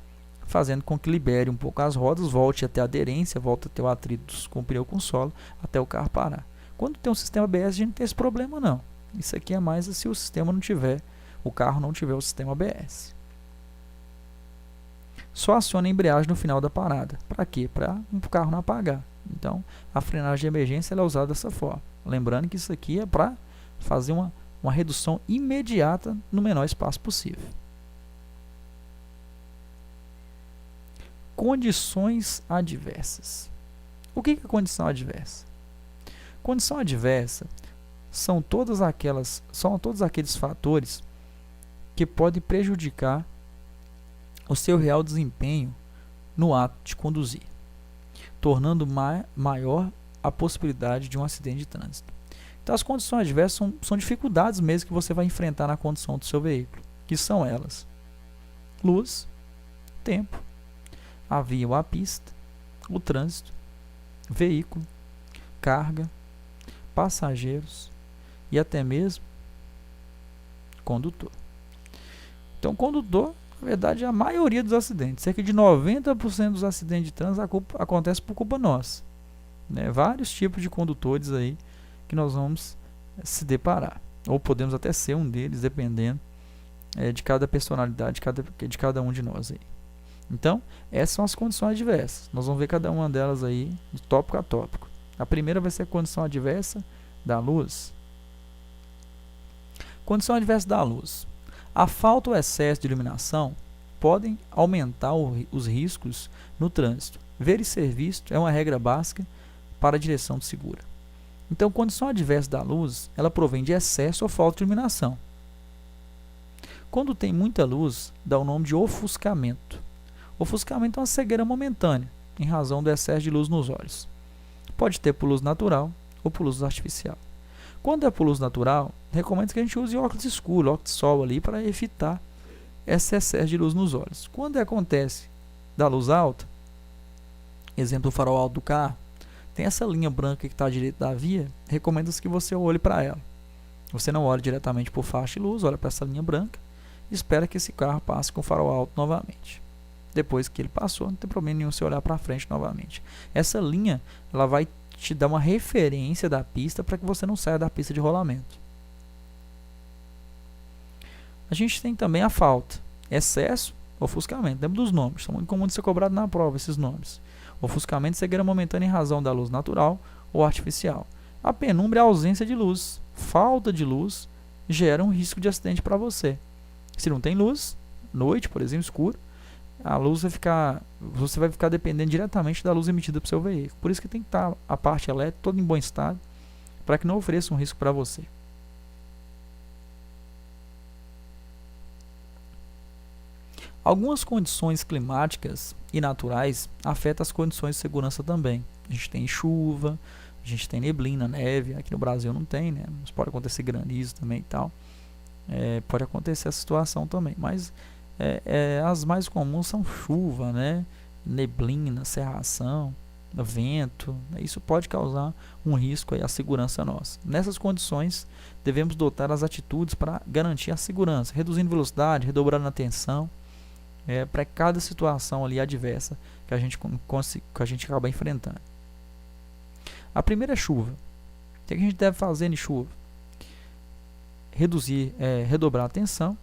fazendo com que libere um pouco as rodas, volte até a aderência, volte a ter o atrito com o pneu com solo, até o carro parar. Quando tem um sistema ABS, a gente não tem esse problema não. Isso aqui é mais se o sistema não tiver, o carro não tiver o sistema ABS. Só aciona a embreagem no final da parada. Para quê? Para o carro não apagar. Então, a frenagem de emergência ela é usada dessa forma. Lembrando que isso aqui é para fazer uma redução imediata no menor espaço possível. Condições adversas. O que é condição adversa? Condição adversa são todos aqueles fatores que podem prejudicar o seu real desempenho no ato de conduzir, tornando maior a possibilidade de um acidente de trânsito. Então, as condições adversas são dificuldades mesmo que você vai enfrentar na condução do seu veículo, que são elas: luz, tempo, a via ou a pista, o trânsito, veículo, carga, passageiros e até mesmo condutor. Então, condutor, na verdade, a maioria dos acidentes, cerca de 90% dos acidentes de trânsito acontece por culpa nossa. Vários tipos de condutores aí que nós vamos se deparar, ou podemos até ser um deles, dependendo de cada personalidade de cada um de nós aí. Então, essas são as condições adversas. Nós vamos ver cada uma delas aí de tópico a tópico. A primeira vai ser a condição adversa da luz. Condição adversa da luz. A falta ou excesso de iluminação podem aumentar os riscos no trânsito. Ver e ser visto é uma regra básica para a direção segura. Então, condição adversa da luz, ela provém de excesso ou falta de iluminação. Quando tem muita luz, dá o nome de ofuscamento. Ofuscamento é uma cegueira momentânea, em razão do excesso de luz nos olhos. Pode ter por luz natural ou por luz artificial. Quando é por luz natural, recomendo que a gente use óculos escuros, óculos de sol ali, para evitar esse excesso de luz nos olhos. Quando acontece da luz alta, exemplo, o farol alto do carro, tem essa linha branca que está à direita da via, recomendo-se que você olhe para ela. Você não olha diretamente por faixa de luz, olha para essa linha branca e espera que esse carro passe com o farol alto novamente. Depois que ele passou, não tem problema nenhum você olhar para frente novamente. Essa linha ela vai te dar uma referência da pista para que você não saia da pista de rolamento. A gente tem também a falta, excesso, ofuscamento. Lembra dos nomes, são muito comuns de ser cobrado na prova esses nomes. Ofuscamento, cegueira momentânea em razão da luz natural ou artificial. A penumbra é a ausência de luz. Falta de luz gera um risco de acidente para você. Se não tem luz, noite, por exemplo, escuro, a luz você vai ficar dependendo diretamente da luz emitida para o seu veículo. Por isso que tem que estar a parte elétrica toda em bom estado, para que não ofereça um risco para você. Algumas condições climáticas e naturais afetam as condições de segurança também. A gente tem chuva, a gente tem neblina, neve. Aqui no Brasil não tem, né? Mas pode acontecer granizo também e tal. Pode acontecer essa situação também. Mas as mais comuns são chuva, né? Neblina, cerração, vento. Isso pode causar um risco aí à segurança nossa. Nessas condições, devemos adotar as atitudes para garantir a segurança, reduzindo velocidade, redobrando a atenção, para cada situação ali adversa que a gente acaba enfrentando. A primeira é chuva. O que a gente deve fazer em chuva? Redobrar a atenção,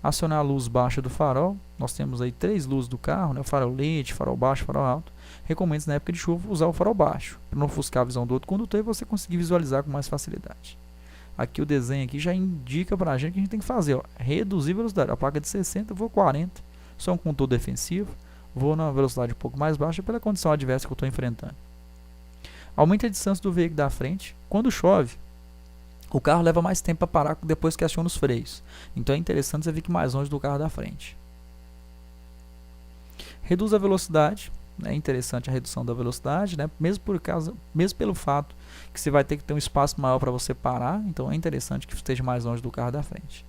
acionar a luz baixa do farol. Nós temos aí 3 luzes do carro, né? O farol lente, farol baixo, farol alto. Recomendo na época de chuva usar o farol baixo, para não ofuscar a visão do outro condutor e você conseguir visualizar com mais facilidade. Aqui o desenho aqui já indica para a gente que a gente tem que fazer, ó, reduzir a velocidade. A placa de 60, eu vou 40, sou um condutor defensivo, vou na velocidade um pouco mais baixa pela condição adversa que eu estou enfrentando. Aumente a distância do veículo da frente. Quando chove, o carro leva mais tempo para parar depois que aciona os freios. Então é interessante você ficar mais longe do carro da frente. Reduz a velocidade. É interessante a redução da velocidade, né? Mesmo pelo fato que você vai ter que ter um espaço maior para você parar. Então é interessante que esteja mais longe do carro da frente.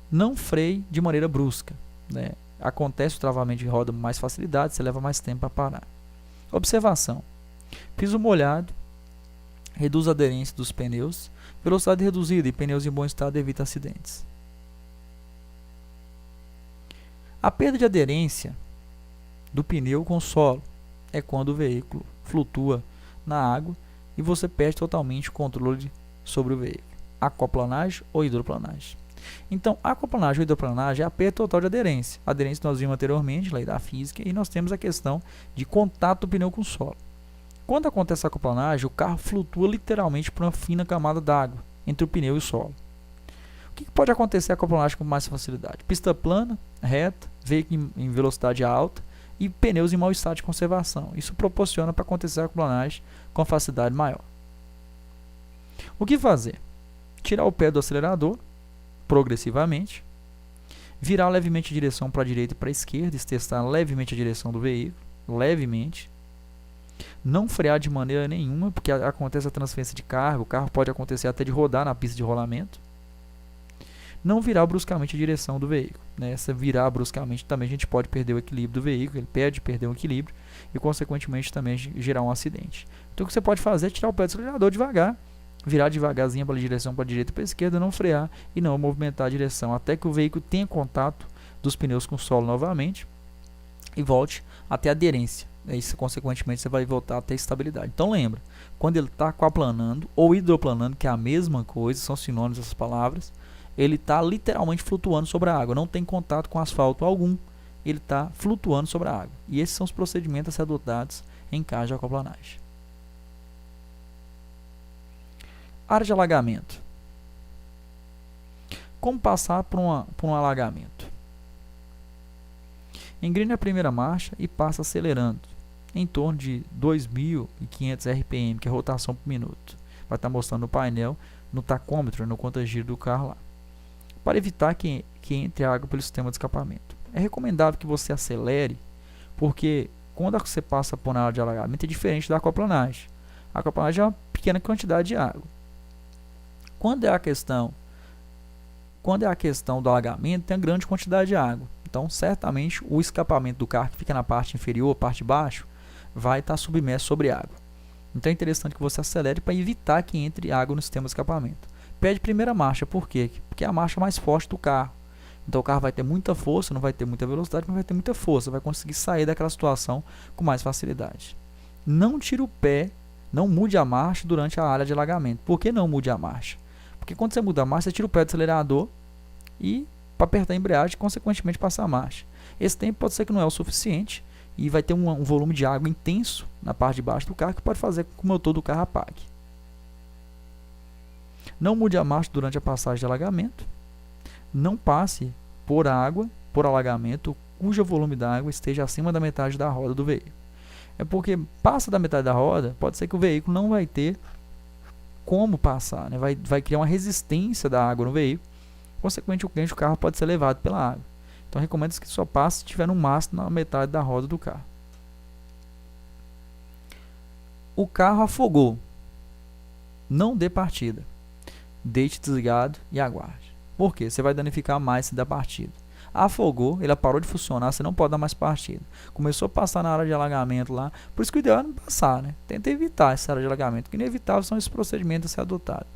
Não freie de maneira brusca, né? Acontece o travamento de roda com mais facilidade, você leva mais tempo para parar. Observação. Piso molhado reduz a aderência dos pneus, velocidade reduzida e pneus em bom estado evita acidentes. A perda de aderência do pneu com o solo é quando o veículo flutua na água e você perde totalmente o controle sobre o veículo. Aquaplanagem ou hidroplanagem. Então, aquaplanagem ou hidroplanagem é a perda total de aderência. A aderência nós vimos anteriormente, lei da física, e nós temos a questão de contato do pneu com o solo. Quando acontece a aquaplanagem, o carro flutua literalmente por uma fina camada d'água entre o pneu e o solo. O que pode acontecer a aquaplanagem com mais facilidade? Pista plana, reta, veículo em velocidade alta e pneus em mau estado de conservação. Isso proporciona para acontecer a aquaplanagem com facilidade maior. O que fazer? Tirar o pé do acelerador progressivamente, virar levemente a direção para a direita e para a esquerda, e testar levemente a direção do veículo, levemente. Não frear de maneira nenhuma, porque acontece a transferência de carga, o carro pode acontecer até de rodar na pista de rolamento. Não virar bruscamente a direção do veículo, né? Se virar bruscamente também a gente pode perder o equilíbrio do veículo, ele perde perder o equilíbrio e consequentemente também gerar um acidente. Então o que você pode fazer é tirar o pé do acelerador devagar, virar devagarzinho para a direção para a direita e para a esquerda, não frear e não movimentar a direção até que o veículo tenha contato dos pneus com o solo novamente e volte até a aderência. Isso, consequentemente, você vai voltar a ter estabilidade. Então lembra, quando ele está aquaplanando ou hidroplanando, que é a mesma coisa, são sinônimos essas palavras, ele está literalmente flutuando sobre a água, não tem contato com asfalto algum, ele está flutuando sobre a água. E esses são os procedimentos a ser adotados em caso de aquaplanagem. Área de alagamento. Como passar por um alagamento? Engrene a primeira marcha e passa acelerando em torno de 2.500 RPM, que é rotação por minuto. Vai estar mostrando no painel, no tacômetro, no conta-giro do carro lá. Para evitar que entre água pelo sistema de escapamento. É recomendável que você acelere, porque quando você passa por uma área de alagamento é diferente da aquaplanagem. A aquaplanagem é uma pequena quantidade de água. Quando é a questão do alagamento, tem uma grande quantidade de água. Então, certamente, o escapamento do carro que fica na parte inferior, parte de baixo, vai estar submerso sobre água. Então, é interessante que você acelere para evitar que entre água no sistema de escapamento. Pede primeira marcha, por quê? Porque é a marcha mais forte do carro. Então, o carro vai ter muita força, não vai ter muita velocidade, mas vai ter muita força. Vai conseguir sair daquela situação com mais facilidade. Não tire o pé, não mude a marcha durante a área de alagamento. Por que não mude a marcha? Porque quando você muda a marcha, você tira o pé do acelerador e para apertar a embreagem e consequentemente passar a marcha. Esse tempo pode ser que não é o suficiente e vai ter um volume de água intenso na parte de baixo do carro que pode fazer com que o motor do carro apague. Não mude a marcha durante a passagem de alagamento. Não passe por água, por alagamento, cujo volume da água esteja acima da metade da roda do veículo. É porque passa da metade da roda, pode ser que o veículo não vai ter como passar, né? Vai criar uma resistência da água no veículo. Consequentemente, o carro pode ser levado pela água. Então recomenda que só passe se tiver no máximo na metade da roda do carro. O carro afogou. Não dê partida. Deixe desligado e aguarde. Por quê? Você vai danificar mais se der partida. Afogou, ele parou de funcionar, você não pode dar mais partida. Começou a passar na área de alagamento lá, por isso que o ideal é não passar, né? Tenta evitar essa área de alagamento, porque inevitável são esses procedimentos a ser adotados.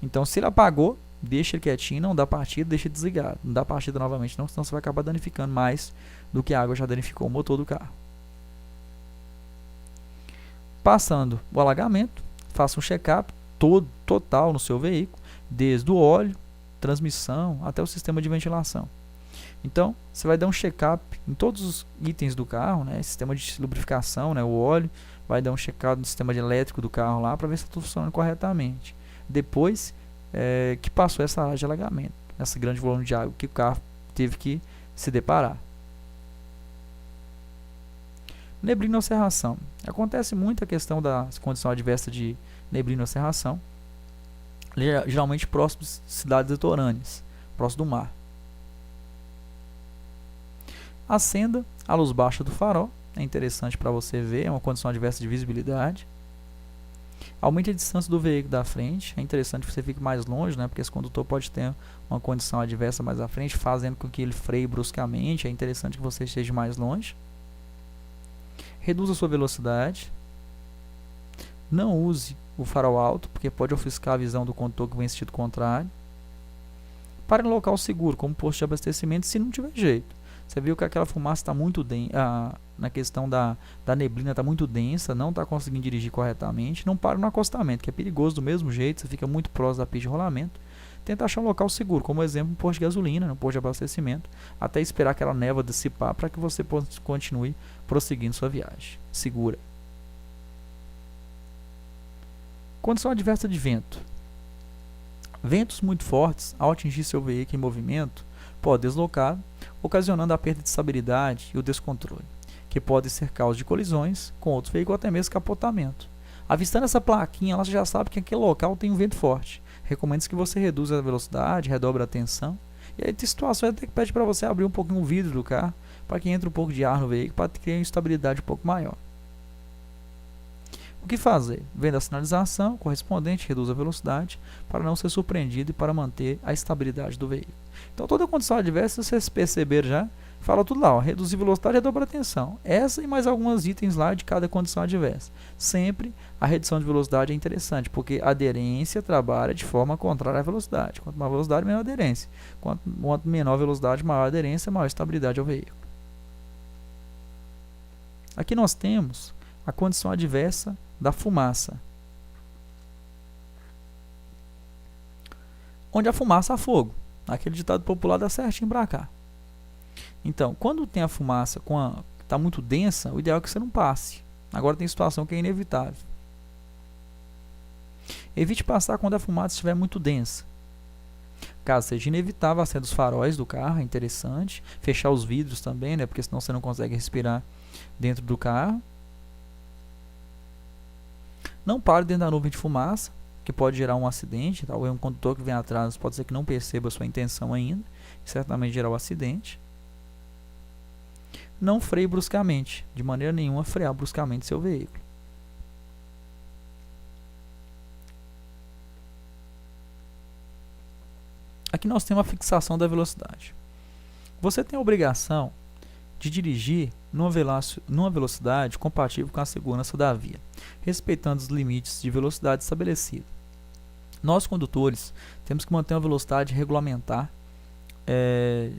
Então, se ele apagou, deixa ele quietinho, não dá partida, deixa ele desligado. Não dá partida novamente não, senão você vai acabar danificando mais do que a água já danificou o motor do carro. Passando o alagamento, faça um check-up total no seu veículo, desde o óleo, transmissão, até o sistema de ventilação. Então, você vai dar um check-up em todos os itens do carro, né? Sistema de lubrificação, né? O óleo, vai dar um check-up no sistema elétrico do carro lá, para ver se está tudo funcionando corretamente. Depois que passou essa área de alagamento, esse grande volume de água que o carro teve que se deparar. Neblina ou cerração. Acontece muito a questão da condição adversa de neblina ou cerração, geralmente próximo de cidades litorâneas, próximo do mar. Acenda a luz baixa do farol, é interessante para você ver, é uma condição adversa de visibilidade. Aumente a distância do veículo da frente, é interessante que você fique mais longe, né, porque esse condutor pode ter uma condição adversa mais à frente, fazendo com que ele freie bruscamente, é interessante que você esteja mais longe. Reduza a sua velocidade. Não use o farol alto, porque pode ofuscar a visão do condutor que vem em sentido contrário. Pare em local seguro, como posto de abastecimento, se não tiver jeito. Você viu que aquela fumaça está muito densa, na questão da neblina está muito densa, não está conseguindo dirigir corretamente. Não pare no acostamento, que é perigoso do mesmo jeito, você fica muito próximo da pista de rolamento. Tenta achar um local seguro, como exemplo, um posto de gasolina, um posto de abastecimento, até esperar aquela névoa dissipar para que você continue prosseguindo sua viagem segura. Condição adversa de vento. Ventos muito fortes, ao atingir seu veículo em movimento, podem deslocar, ocasionando a perda de estabilidade e o descontrole, que podem ser causa de colisões com outros veículos ou até mesmo capotamento. Avistando essa plaquinha, você já sabe que aquele local tem um vento forte. Recomendo que você reduza a velocidade, redobre a tensão. E aí tem situações até que pede para você abrir um pouquinho o vidro do carro, para que entre um pouco de ar no veículo, para criar uma estabilidade um pouco maior. O que fazer? Vendo a sinalização correspondente, reduz a velocidade, para não ser surpreendido e para manter a estabilidade do veículo. Então toda condição adversa, vocês perceberam já, fala tudo lá, ó, reduzir velocidade e redobrar a tensão. Essa e mais alguns itens lá de cada condição adversa. Sempre a redução de velocidade é interessante, porque a aderência trabalha de forma contrária à velocidade. Quanto maior velocidade, menor aderência. Quanto menor velocidade, maior aderência, maior estabilidade ao veículo. Aqui nós temos a condição adversa da fumaça, onde a fumaça há fogo. Aquele ditado popular dá certinho para cá. Então, quando tem a fumaça está muito densa, o ideal é que você não passe. Agora tem situação que é inevitável. Evite passar quando a fumaça estiver muito densa. Caso seja inevitável, acenda os faróis do carro, é interessante. Fechar os vidros também, né, porque senão você não consegue respirar dentro do carro. Não pare dentro da nuvem de fumaça, que pode gerar um acidente. Talvez um condutor que vem atrás pode ser que não perceba a sua intenção ainda, e certamente gerar um acidente. Não freie bruscamente, de maneira nenhuma frear bruscamente seu veículo. Aqui nós temos a fixação da velocidade. Você tem a obrigação de dirigir numa velocidade compatível com a segurança da via, respeitando os limites de velocidade estabelecidos. Nós, condutores, temos que manter uma velocidade regulamentar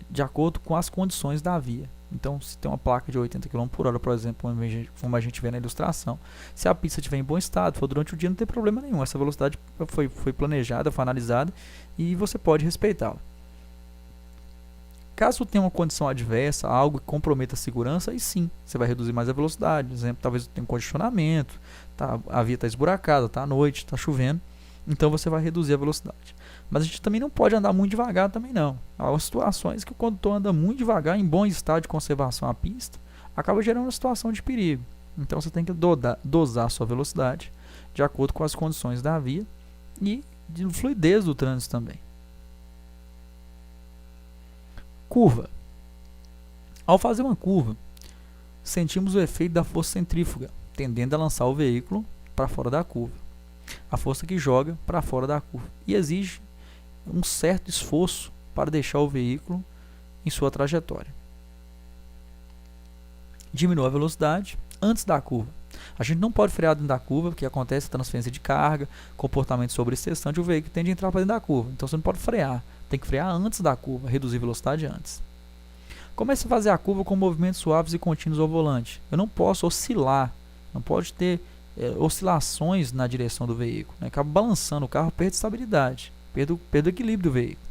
de acordo com as condições da via. Então, se tem uma placa de 80 km por hora, por exemplo, como a gente vê na ilustração, se a pista estiver em bom estado, for durante o dia, não tem problema nenhum. Essa velocidade foi planejada, foi analisada e você pode respeitá-la. Caso tenha uma condição adversa, algo que comprometa a segurança, aí sim, você vai reduzir mais a velocidade. Por exemplo, talvez tenha um congestionamento, a via está esburacada, está à noite, está chovendo, então você vai reduzir a velocidade. Mas a gente também não pode andar muito devagar também não. Há situações que o condutor anda muito devagar, em bom estado de conservação à pista, acaba gerando uma situação de perigo. Então você tem que dosar a sua velocidade de acordo com as condições da via e de fluidez do trânsito também. Curva. Ao fazer uma curva, sentimos o efeito da força centrífuga, tendendo a lançar o veículo para fora da curva. A força que joga para fora da curva e exige um certo esforço para deixar o veículo em sua trajetória. Diminua a velocidade antes da curva. A gente não pode frear dentro da curva, porque acontece transferência de carga, comportamento sobreexcessante, o veículo tende a entrar para dentro da curva. Então você não pode frear, tem que frear antes da curva, reduzir a velocidade antes. Comece a fazer a curva com movimentos suaves e contínuos ao volante. Eu não posso oscilar, não pode ter oscilações na direção do veículo. Acaba balançando o carro, perde estabilidade, perde o equilíbrio do veículo.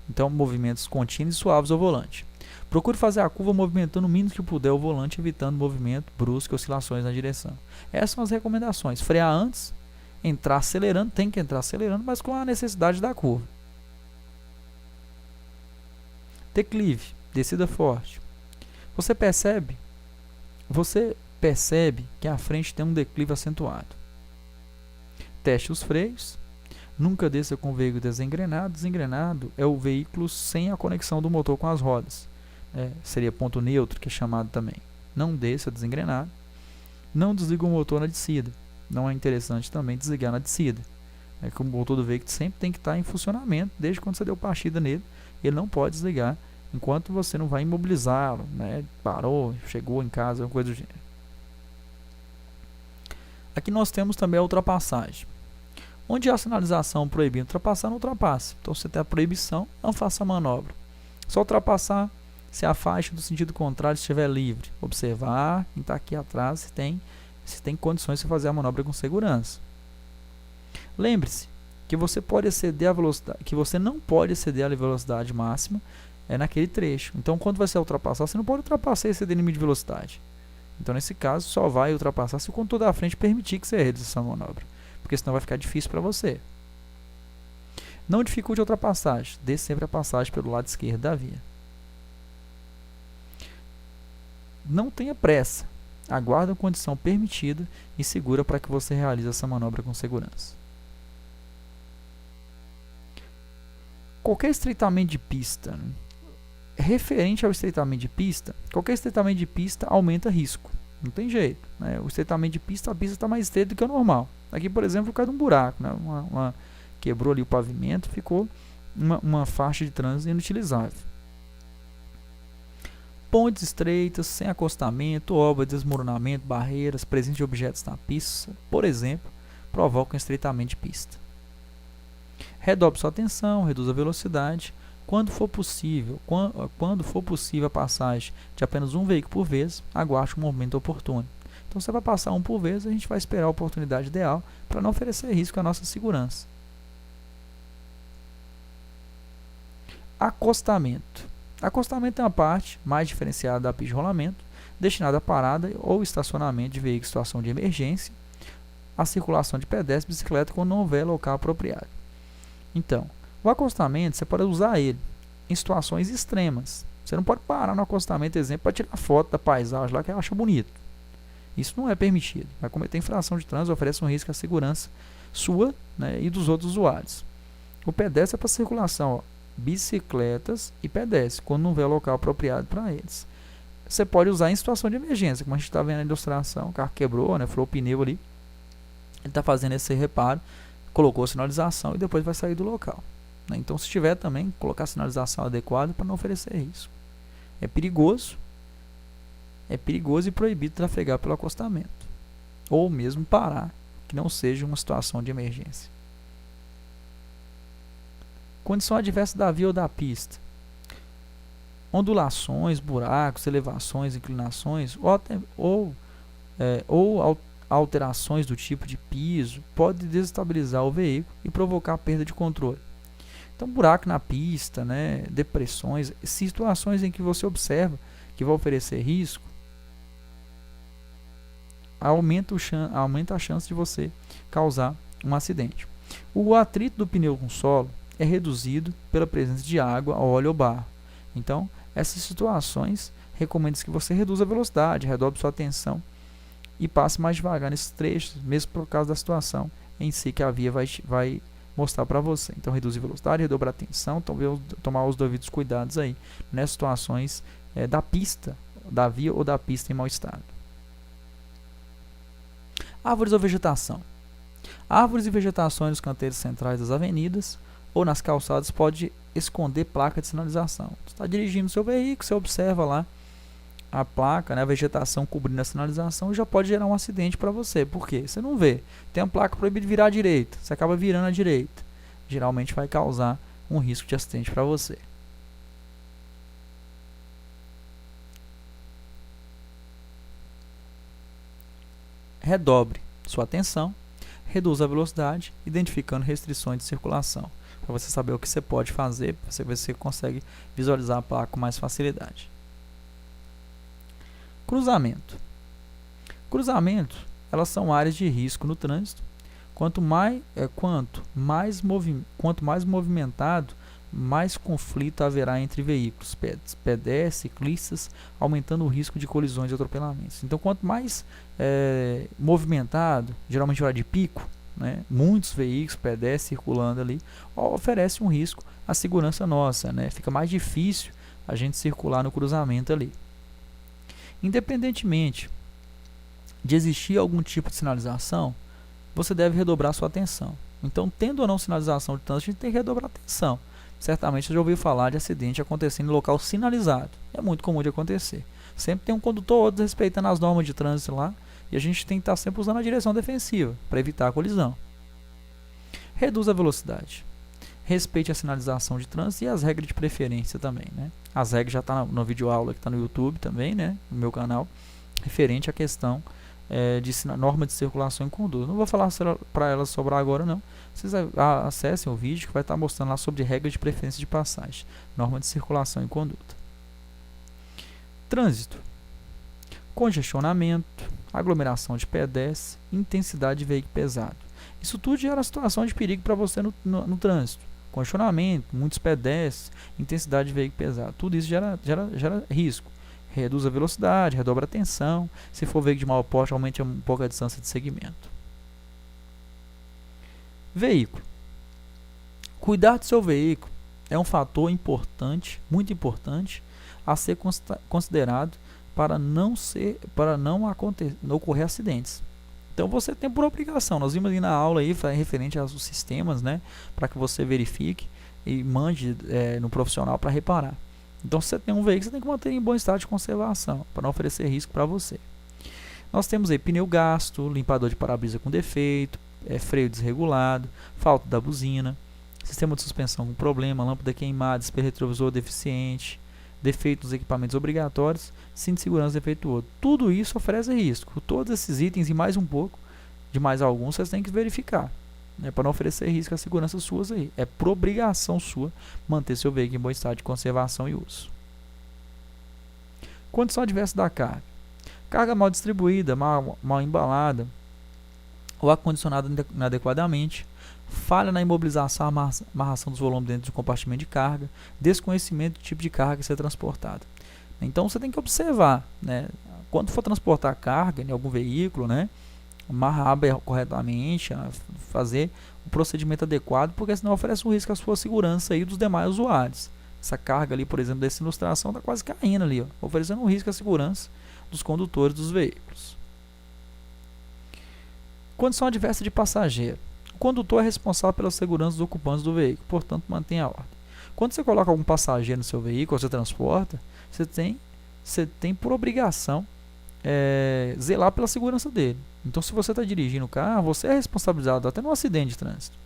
Então, movimentos contínuos e suaves ao volante. Procure fazer a curva movimentando o mínimo que puder o volante, evitando movimento brusco e oscilações na direção. Essas são as recomendações. Frear antes, entrar acelerando, tem que entrar acelerando, mas com a necessidade da curva. Declive, descida forte. Você percebe que a frente tem um declive acentuado. Teste os freios. Nunca desça com o veículo desengrenado. Desengrenado é o veículo sem a conexão do motor com as rodas. Seria ponto neutro, que é chamado também. Não desça desengrenado. Não desliga o motor na descida. Não é interessante também desligar na descida. Que o motor do veículo sempre tem que estar em funcionamento, desde quando você deu partida nele. Ele não pode desligar enquanto você não vai imobilizá-lo. Parou, chegou em casa, alguma coisa do gênero. Aqui nós temos também a ultrapassagem. Onde há a sinalização proibindo ultrapassar, não ultrapasse. Então, se você tem a proibição, não faça a manobra. Só ultrapassar se a faixa do sentido contrário estiver livre. Observar quem está aqui atrás se tem condições de fazer a manobra com segurança. Lembre-se que você pode exceder a velocidade, que você não pode exceder a velocidade máxima naquele trecho. Então, quando você ultrapassar, você não pode ultrapassar e exceder o limite de velocidade. Então, nesse caso, só vai ultrapassar se o condutor da frente permitir que você realize essa manobra, porque senão vai ficar difícil para você. Não dificulte a ultrapassagem, dê sempre a passagem pelo lado esquerdo da via. Não tenha pressa, aguarde a condição permitida e segura para que você realize essa manobra com segurança. Qualquer estreitamento de pista, referente ao estreitamento de pista, qualquer estreitamento de pista aumenta risco, não tem jeito. O estreitamento de pista, a pista está mais estreita do que o normal. Aqui, por exemplo, por causa de um buraco, quebrou ali o pavimento, ficou uma faixa de trânsito inutilizável. Pontes estreitas, sem acostamento, obra de desmoronamento, barreiras, presença de objetos na pista, por exemplo, provocam estreitamento de pista. Redobre sua atenção, reduza a velocidade. Quando for possível a passagem de apenas um veículo por vez, aguarde um momento oportuno. Então, você vai passar um por vez, a gente vai esperar a oportunidade ideal para não oferecer risco à nossa segurança. Acostamento. Acostamento é uma parte mais diferenciada da pista de rolamento, destinada à parada ou estacionamento de veículos em situação de emergência, a circulação de pedestres e bicicleta quando não houver local apropriado. Então, o acostamento, você pode usar ele em situações extremas. Você não pode parar no acostamento, exemplo, para tirar foto da paisagem lá que acha bonito. Isso não é permitido. Vai cometer infração de trânsito, oferece um risco à segurança sua, e dos outros usuários. O pedestre é para circulação, bicicletas e pedestres, quando não houver local apropriado para eles. Você pode usar em situação de emergência, como a gente está vendo na ilustração, o carro quebrou, furou o pneu ali. Ele está fazendo esse reparo, colocou a sinalização e depois vai sair do local. Então, se tiver também, colocar a sinalização adequada para não oferecer risco. É perigoso e proibido trafegar pelo acostamento, ou mesmo parar, que não seja uma situação de emergência. Condição adversa da via ou da pista. Ondulações, buracos, elevações, inclinações ou alterações do tipo de piso pode desestabilizar o veículo e provocar perda de controle. Então, buraco na pista, depressões, situações em que você observa que vai oferecer risco, aumenta a chance de você causar um acidente. O atrito do pneu com o solo é reduzido pela presença de água, óleo ou barro. Então, essas situações, recomenda-se que você reduza a velocidade, redobre sua atenção e passe mais devagar nesses trechos, mesmo por causa da situação em si que a via vai mostrar para você. Então, reduzir a velocidade, redobrar a atenção, tomar os devidos cuidados aí, nessas situações da pista, da via ou da pista em mau estado. Árvores ou vegetação. Árvores e vegetações nos canteiros centrais das avenidas ou nas calçadas pode esconder placa de sinalização. Você está dirigindo seu veículo, você observa lá a placa, né, a vegetação cobrindo a sinalização, e já pode gerar um acidente para você. Por quê? Você não vê. Tem uma placa proibida de virar à direita, você acaba virando à direita. Geralmente vai causar um risco de acidente para você. Redobre sua atenção, reduza a velocidade, identificando restrições de circulação, para você saber o que você pode fazer, para você ver se você consegue visualizar a placa com mais facilidade. Cruzamento. Cruzamento, elas são áreas de risco no trânsito. Quanto mais movimentado, mais conflito haverá entre veículos, pedestres, ciclistas, aumentando o risco de colisões e atropelamentos. Então, quanto mais movimentado, geralmente hora de pico, né, muitos veículos, pedestres circulando ali, oferece um risco à segurança nossa, né? Fica mais difícil a gente circular no cruzamento ali. Independentemente de existir algum tipo de sinalização, você deve redobrar sua atenção. Então, tendo ou não sinalização de trânsito, a gente tem que redobrar a atenção. Certamente você já ouviu falar de acidente acontecendo em local sinalizado. É muito comum de acontecer. Sempre tem um condutor ou outro respeitando as normas de trânsito lá, e a gente tem que estar sempre usando a direção defensiva para evitar a colisão. Reduza a velocidade. Respeite a sinalização de trânsito e as regras de preferência também, né? As regras já estão no vídeo aula que está no YouTube também, né? No meu canal, referente à questão de norma de circulação em conduta. Não vou falar para elas sobre agora não. Vocês acessem o vídeo que vai estar mostrando lá sobre regras de preferência de passagem, norma de circulação em conduta. Trânsito. Congestionamento, aglomeração de pedestres, intensidade de veículo pesado. Isso tudo gera situação de perigo para você no trânsito. Congestionamento, muitos pedestres, intensidade de veículo pesado. Tudo isso gera risco. Reduz a velocidade, redobra a tensão. Se for veículo de mau porte, aumente um pouco a distância de segmento. Veículo. Cuidar do seu veículo é um fator importante, muito importante, a ser considerado para não ocorrer acidentes. Então você tem por obrigação, nós vimos ali na aula aí, referente aos sistemas, né, para que você verifique e mande no profissional para reparar. Então se você tem um veículo, você tem que manter em bom estado de conservação, para não oferecer risco para você. Nós temos aí pneu gasto, limpador de para-brisa com defeito, freio desregulado, falta da buzina, sistema de suspensão com problema, lâmpada queimada, espelho retrovisor deficiente, defeito nos equipamentos obrigatórios, cinto de segurança defeituoso. Tudo isso oferece risco. Todos esses itens e mais um pouco, de mais alguns, vocês têm que verificar, né, para não oferecer risco à segurança suas aí. É por obrigação sua manter seu veículo em bom estado de conservação e uso. Condição adversa da carga. Carga mal distribuída, mal embalada ou acondicionada inadequadamente, falha na imobilização, amarração dos volumes dentro do compartimento de carga, desconhecimento do tipo de carga a ser transportada. Então você tem que observar, né, quando for transportar carga em algum veículo, né, amarrar corretamente, fazer o procedimento adequado, porque senão oferece um risco à sua segurança e dos demais usuários. Essa carga ali, por exemplo, dessa ilustração está quase caindo ali, oferecendo um risco à segurança dos condutores dos veículos. Condição adversa de passageiro. O condutor é responsável pela segurança dos ocupantes do veículo, portanto, mantenha a ordem. Quando você coloca algum passageiro no seu veículo, ou você transporta, você tem por obrigação zelar pela segurança dele. Então, se você está dirigindo o carro, você é responsabilizado até no acidente de trânsito.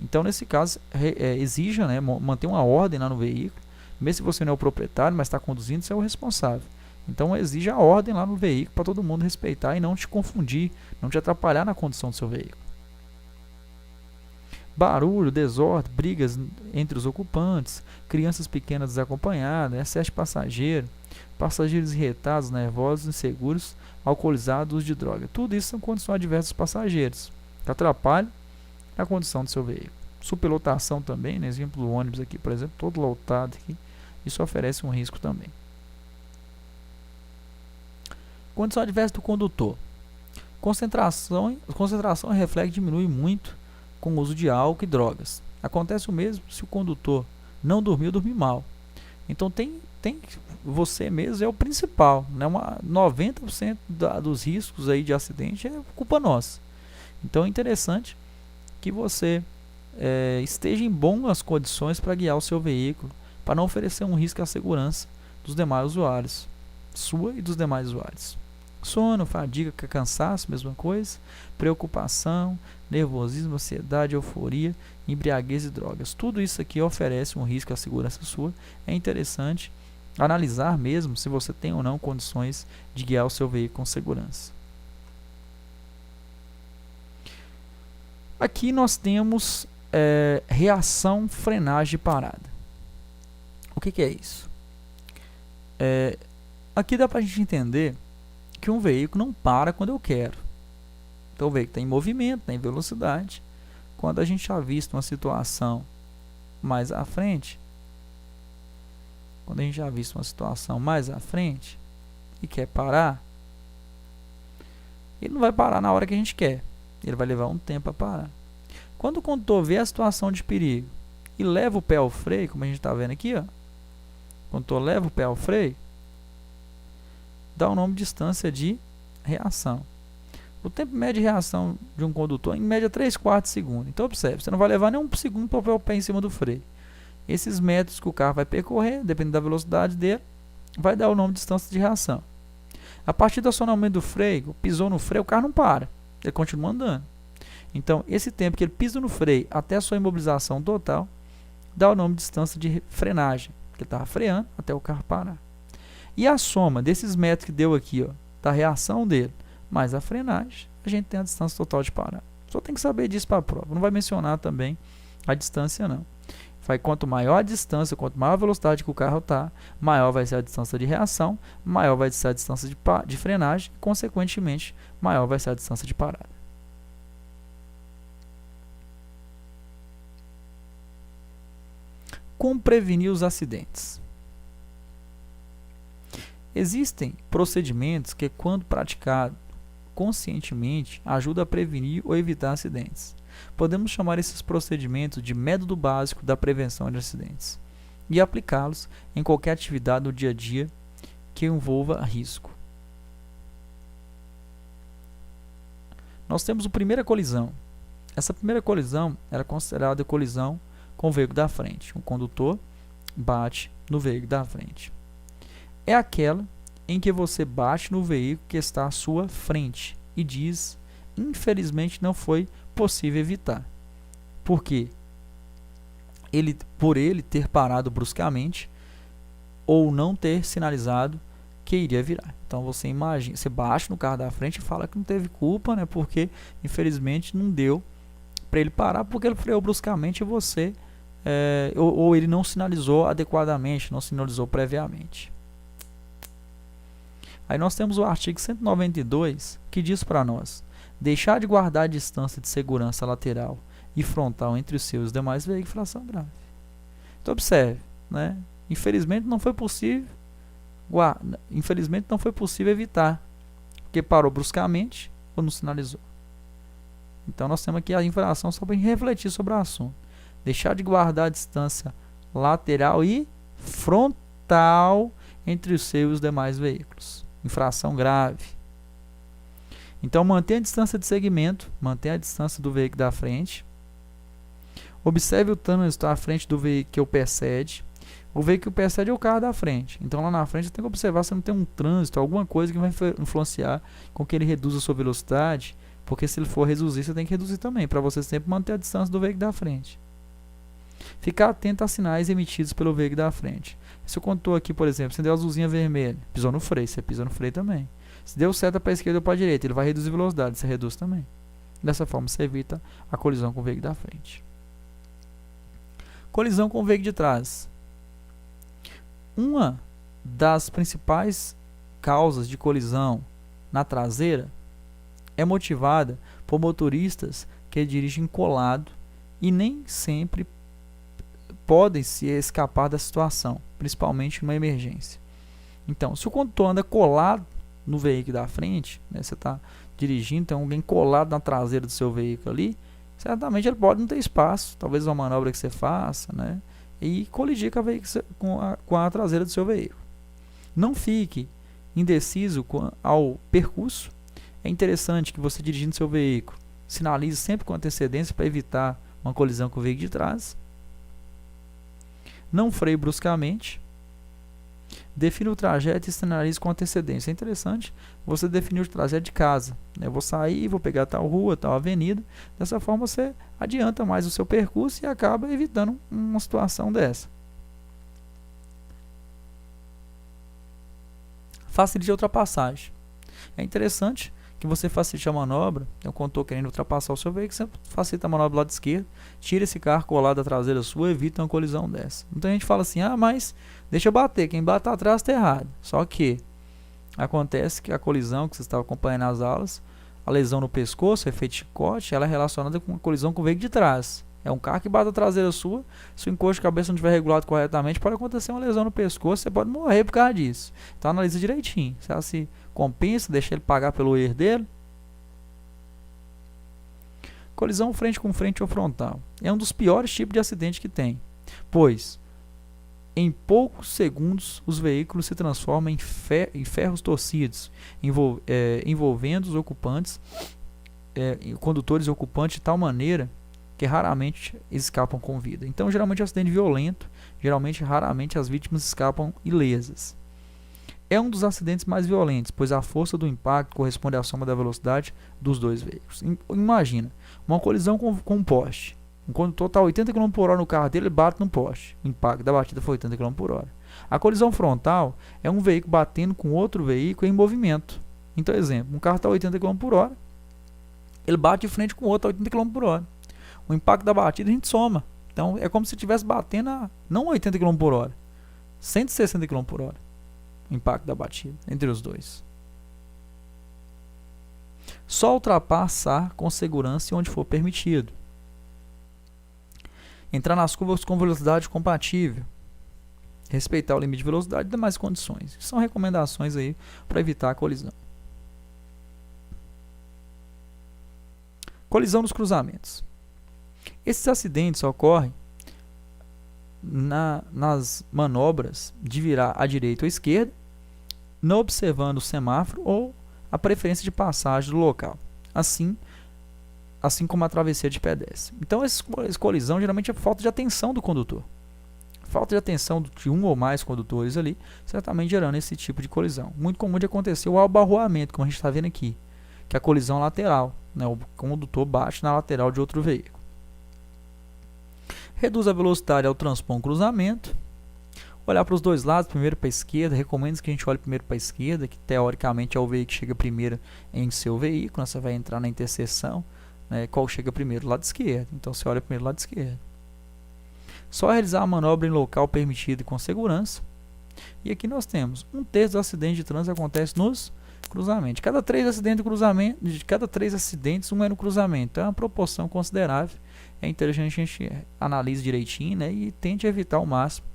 Então, nesse caso, exija, né, manter uma ordem lá no veículo. Mesmo se você não é o proprietário, mas está conduzindo, você é o responsável. Então, exija a ordem lá no veículo para todo mundo respeitar e não te confundir, não te atrapalhar na condução do seu veículo. Barulho, desordem, brigas entre os ocupantes, crianças pequenas desacompanhadas, excesso de passageiro, passageiros irritados, nervosos, inseguros, alcoolizados, uso de droga. Tudo isso são condições adversas dos passageiros, que atrapalham a condução do seu veículo. Superlotação também, né? Exemplo do ônibus aqui, por exemplo, todo lotado aqui, isso oferece um risco também. Condição adversa do condutor. Concentração e reflexo diminui muito com o uso de álcool e drogas. Acontece o mesmo se o condutor não dormiu, dormir mal. Então tem você mesmo é o principal, né? 90% dos riscos aí de acidente é culpa nossa. Então é interessante que você esteja em boas condições para guiar o seu veículo, para não oferecer um risco à segurança dos demais usuários, sua e dos demais usuários. Sono, fadiga, cansaço, mesma coisa, preocupação, nervosismo, ansiedade, euforia, embriaguez e drogas. Tudo isso aqui oferece um risco à segurança sua. É interessante analisar mesmo se você tem ou não condições de guiar o seu veículo com segurança. Aqui nós temos reação, frenagem e parada. O que é isso? Aqui dá para a gente entender que um veículo não para quando eu quero. Então o veículo está em movimento, está em velocidade. Quando a gente já visto uma situação mais à frente, e quer parar, ele não vai parar na hora que a gente quer. Ele vai levar um tempo a parar. Quando o condutor vê a situação de perigo e leva o pé ao freio, como a gente está vendo aqui, ó, o condutor leva o pé ao freio, dá o nome de distância de reação. O tempo médio de reação de um condutor é em média 3/4 de segundo. Então observe, você não vai levar nem um segundo para pôr o pé em cima do freio. Esses metros que o carro vai percorrer, dependendo da velocidade dele, vai dar o nome de distância de reação. A partir do acionamento do freio, pisou no freio, o carro não para, ele continua andando. Então esse tempo que ele pisa no freio até a sua imobilização total, dá o nome de distância de frenagem, porque ele estava freando até o carro parar. E a soma desses metros que deu aqui, ó, da reação dele, mais a frenagem, a gente tem a distância total de parar. Só tem que saber disso para a prova. Não vai mencionar também a distância, não. Quanto maior a distância, quanto maior a velocidade que o carro está, maior vai ser a distância de reação, maior vai ser a distância de frenagem, e, consequentemente, maior vai ser a distância de parada. Como prevenir os acidentes? Existem procedimentos que, quando praticados conscientemente, ajudam a prevenir ou evitar acidentes. Podemos chamar esses procedimentos de método básico da prevenção de acidentes e aplicá-los em qualquer atividade do dia a dia que envolva risco. Nós temos a primeira colisão. Essa primeira colisão era considerada colisão com o veículo da frente. O condutor bate no veículo da frente. É aquela em que você bate no veículo que está à sua frente e diz, infelizmente não foi possível evitar. Por quê? Por ele ter parado bruscamente ou não ter sinalizado que iria virar. Então você imagina, você bate no carro da frente e fala que não teve culpa, né? Porque infelizmente não deu para ele parar porque ele freou bruscamente e você ou ele não sinalizou adequadamente, não sinalizou previamente. Aí nós temos o artigo 192 que diz para nós: deixar de guardar a distância de segurança lateral e frontal entre os seus e os demais veículos, infração grave. Então observe, né? Infelizmente não foi possível evitar, porque parou bruscamente ou não sinalizou. Então nós temos aqui a infração só para refletir sobre o assunto. Deixar de guardar a distância lateral e frontal entre os seus e os demais veículos. Infração grave. Então mantenha a distância de segmento, mantenha a distância do veículo da frente. Observe o trânsito à frente do veículo que o precede. O veículo que precede é o carro da frente. Então lá na frente você tem que observar se não tem um trânsito, alguma coisa que vai influenciar com que ele reduza a sua velocidade, porque se ele for reduzir, você tem que reduzir também, para você sempre manter a distância do veículo da frente. Ficar atento a sinais emitidos pelo veículo da frente. Se eu contou aqui, por exemplo, se deu a azulzinha vermelha, pisou no freio, você pisa no freio também. Se deu seta para a esquerda ou para a direita, ele vai reduzir a velocidade, você reduz também. Dessa forma, você evita a colisão com o veículo da frente. Colisão com o veículo de trás. Uma das principais causas de colisão na traseira é motivada por motoristas que dirigem colado e nem sempre podem se escapar da situação, principalmente numa emergência. Então, se o condutor anda colado no veículo da frente, né, você está dirigindo, tem alguém colado na traseira do seu veículo ali, certamente ele pode não ter espaço, talvez uma manobra que você faça, né, e colidir com a traseira do seu veículo. Não fique indeciso ao percurso. É interessante que você, dirigindo seu veículo, sinalize sempre com antecedência para evitar uma colisão com o veículo de trás. Não freie bruscamente. Defina o trajeto e sinalize com antecedência. É interessante você definir o trajeto de casa. Eu vou sair, vou pegar tal rua, tal avenida. Dessa forma você adianta mais o seu percurso e acaba evitando uma situação dessa. Facilite a ultrapassagem. É interessante que você facilite a manobra. Então, quando estou querendo ultrapassar o seu veículo, você facilita a manobra do lado esquerdo, tira esse carro colado da traseira sua, evita uma colisão dessa. Então a gente fala assim, mas deixa eu bater, quem bate atrás está errado. Só que acontece que a colisão que você estava acompanhando nas aulas, a lesão no pescoço, o efeito chicote, ela é relacionada com uma colisão com o veículo de trás. É um carro que bate a traseira sua, se o encosto de cabeça não estiver regulado corretamente, pode acontecer uma lesão no pescoço, você pode morrer por causa disso. Então analisa direitinho, se ela se compensa, deixa ele pagar pelo erro dele. Colisão frente com frente ou frontal. É um dos piores tipos de acidente que tem, pois em poucos segundos os veículos se transformam em ferros torcidos, envolvendo os ocupantes, condutores e ocupantes de tal maneira que raramente escapam com vida. Então, geralmente é um acidente violento, raramente as vítimas escapam ilesas. É um dos acidentes mais violentos, pois a força do impacto corresponde à soma da velocidade dos dois veículos. Imagina, uma colisão com um poste. Um condutor está a 80 km por hora no carro dele, ele bate no poste. O impacto da batida foi 80 km por hora. A colisão frontal é um veículo batendo com outro veículo em movimento. Então, exemplo, um carro está a 80 km por hora, ele bate de frente com o outro a 80 km por hora. O impacto da batida a gente soma. Então, é como se estivesse batendo não 80 km por hora, 160 km por hora. O impacto da batida entre os dois. Só ultrapassar com segurança onde for permitido. Entrar nas curvas com velocidade compatível. Respeitar o limite de velocidade e demais condições. São recomendações aí para evitar a colisão. Colisão nos cruzamentos. Esses acidentes ocorrem nas manobras de virar à direita ou à esquerda, não observando o semáforo ou a preferência de passagem do local, assim como a travessia de pedestre. Então, essa colisão geralmente é falta de atenção do condutor. Falta de atenção de um ou mais condutores ali, certamente gerando esse tipo de colisão. Muito comum de acontecer o abarroamento, como a gente está vendo aqui, que é a colisão lateral, né? O condutor bate na lateral de outro veículo. Reduz a velocidade ao transpor um cruzamento. Olhar para os dois lados, primeiro para a esquerda. Recomendo que a gente olhe primeiro para a esquerda, que teoricamente é o veículo que chega primeiro em seu veículo. Né? Você vai entrar na interseção, né? Qual chega primeiro? Lado esquerdo. Então você olha primeiro lado esquerdo. Só realizar a manobra em local permitido e com segurança. E aqui nós temos 1/3 dos acidentes de trânsito acontece nos cruzamentos. De cada 3 acidentes, um é no cruzamento. Então é uma proporção considerável. É interessante a gente analise direitinho, né, e tente evitar ao máximo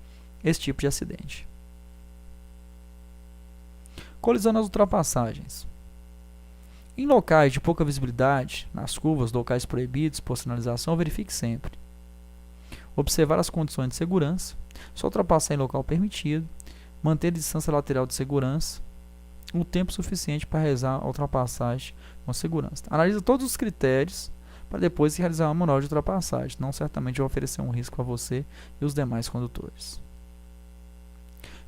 esse tipo de acidente. Colisão nas ultrapassagens. Em locais de pouca visibilidade, nas curvas, locais proibidos por sinalização, verifique sempre. Observar as condições de segurança, só ultrapassar em local permitido, manter a distância lateral de segurança, o tempo suficiente para realizar a ultrapassagem com segurança. Analisa todos os critérios para depois realizar uma manobra de ultrapassagem. Não certamente vai oferecer um risco a você e os demais condutores.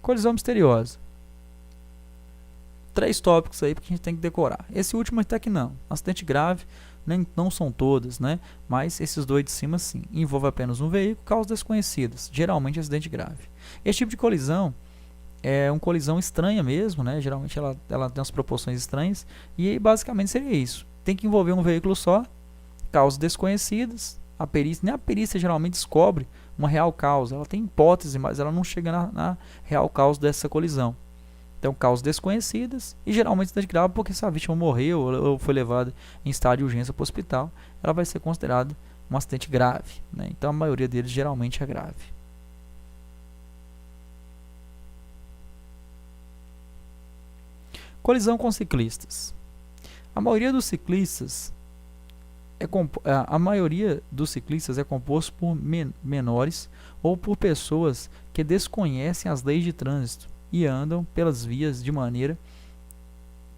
Colisão misteriosa. 3 tópicos aí que a gente tem que decorar. Esse último até que não. Acidente grave, não são todas, né? Mas esses dois de cima sim. Envolve apenas um veículo, causas desconhecidas. Geralmente acidente grave. Esse tipo de colisão é uma colisão estranha mesmo, né? Geralmente ela tem umas proporções estranhas. E basicamente seria isso. Tem que envolver um veículo só. Causas desconhecidas, nem a perícia geralmente descobre uma real causa. Ela tem hipótese, mas ela não chega na real causa dessa colisão. Então, causas desconhecidas e geralmente acidente grave, porque se a vítima morreu ou foi levada em estado de urgência para o hospital, ela vai ser considerada um acidente grave, né? Então, a maioria deles geralmente é grave. Colisão com ciclistas. A maioria dos ciclistas a maioria dos ciclistas é composto por menores ou por pessoas que desconhecem as leis de trânsito e andam pelas vias de maneira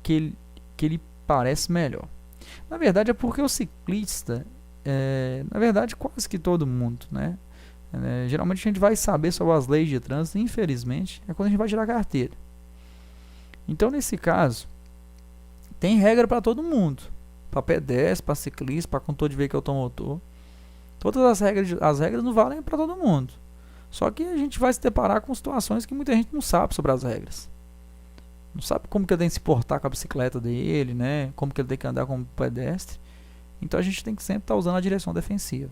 que lhe parece melhor. Na verdade, é porque o ciclista, na verdade, quase que todo mundo, né? Geralmente a gente vai saber sobre as leis de trânsito, infelizmente, é quando a gente vai tirar a carteira. Então, nesse caso, tem regra para todo mundo. Para pedestre, para ciclista, para condutor de veículo automotor. Todas as regras não valem para todo mundo. Só que a gente vai se deparar com situações que muita gente não sabe sobre as regras. Não sabe como que ele tem que se portar com a bicicleta dele, né? Como que ele tem que andar como pedestre. Então a gente tem que sempre estar usando a direção defensiva.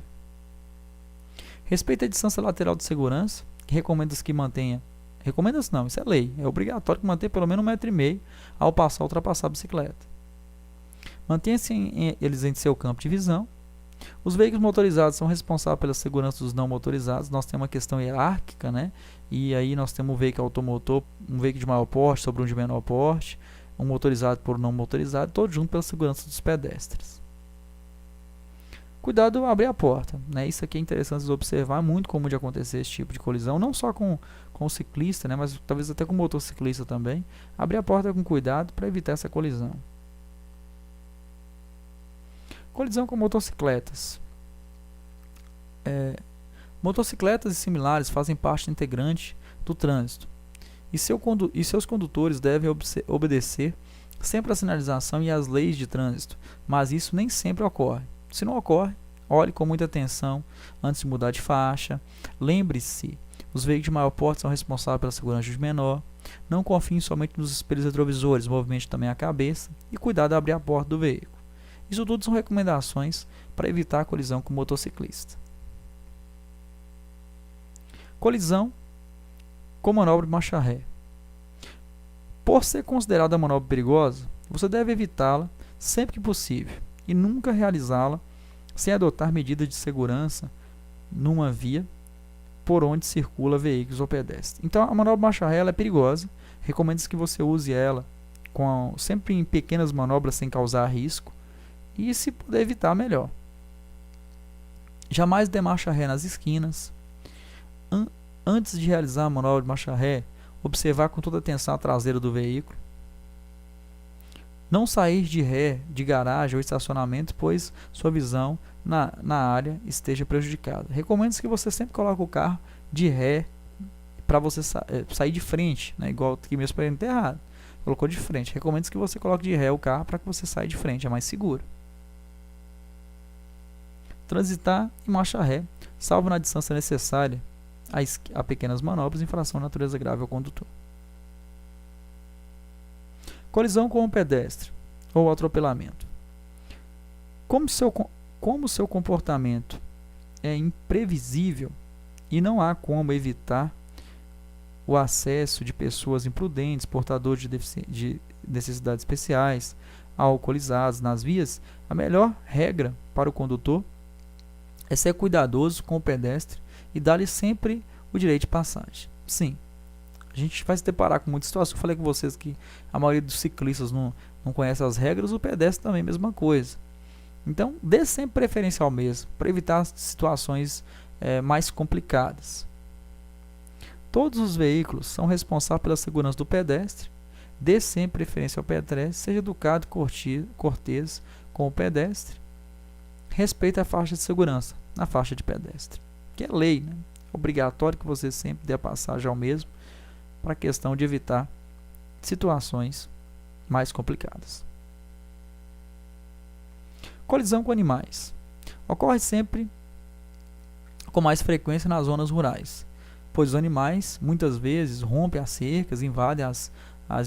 Respeita a distância lateral de segurança, que recomenda-se que mantenha. Recomenda-se não, isso é lei. É obrigatório que mantenha pelo menos 1,5 m ao ultrapassar a bicicleta. Mantenha-se eles em seu campo de visão. Os veículos motorizados são responsáveis pela segurança dos não motorizados. Nós temos uma questão hierárquica, né? E aí nós temos um veículo automotor, um veículo de maior porte sobre um de menor porte, um motorizado por um não motorizado, todo junto pela segurança dos pedestres. Cuidado ao abrir a porta, né? Isso aqui é interessante observar, é muito comum de acontecer esse tipo de colisão, não só com o ciclista, né? Mas talvez até com o motociclista também. Abrir a porta com cuidado para evitar essa colisão. Colisão com motocicletas. Motocicletas e similares fazem parte integrante do trânsito e seus condutores devem obedecer sempre à sinalização e às leis de trânsito, mas isso nem sempre ocorre. Se não ocorre, olhe com muita atenção antes de mudar de faixa. Lembre-se, os veículos de maior porte são responsáveis pela segurança de menor. Não confie somente nos espelhos retrovisores, movimente também a cabeça e cuidado ao abrir a porta do veículo. Isso tudo são recomendações para evitar a colisão com o motociclista. Colisão com manobra de marcha ré. Por ser considerada manobra perigosa, você deve evitá-la sempre que possível e nunca realizá-la sem adotar medidas de segurança numa via por onde circula veículos ou pedestres. Então, a manobra de marcha ré é perigosa. Recomenda-se que você use ela sempre em pequenas manobras sem causar risco. E se puder evitar, melhor. Jamais dê marcha ré nas esquinas. Antes de realizar a manobra de marcha ré, observar com toda atenção a traseira do veículo. Não sair de ré de garagem ou estacionamento, pois sua visão na área esteja prejudicada. Recomendo-se que você sempre coloque o carro de ré para você sair de frente, né? Igual aqui mesmo para ele não ter errado. Colocou de frente. Recomendo-se que você coloque de ré o carro para que você saia de frente, é mais seguro. Transitar em marcha ré, salvo na distância necessária a pequenas manobras, infração de natureza grave ao condutor. Colisão com o pedestre ou atropelamento. Como seu comportamento é imprevisível e não há como evitar o acesso de pessoas imprudentes, portadores de necessidades especiais, alcoolizados nas vias, a melhor regra para o condutor é ser cuidadoso com o pedestre e dar-lhe sempre o direito de passagem. Sim, a gente vai se deparar com muitas situações. Eu falei com vocês que a maioria dos ciclistas não conhece as regras, o pedestre também é a mesma coisa. Então, dê sempre preferência ao mesmo, para evitar situações mais complicadas. Todos os veículos são responsáveis pela segurança do pedestre. Dê sempre preferência ao pedestre, seja educado, cortês com o pedestre. Respeite a faixa de segurança na faixa de pedestre, que é lei, né? Obrigatório que você sempre dê a passagem ao mesmo, para a questão de evitar situações mais complicadas. Colisão com animais. Ocorre sempre com mais frequência nas zonas rurais, pois os animais muitas vezes rompem as cercas, invadem as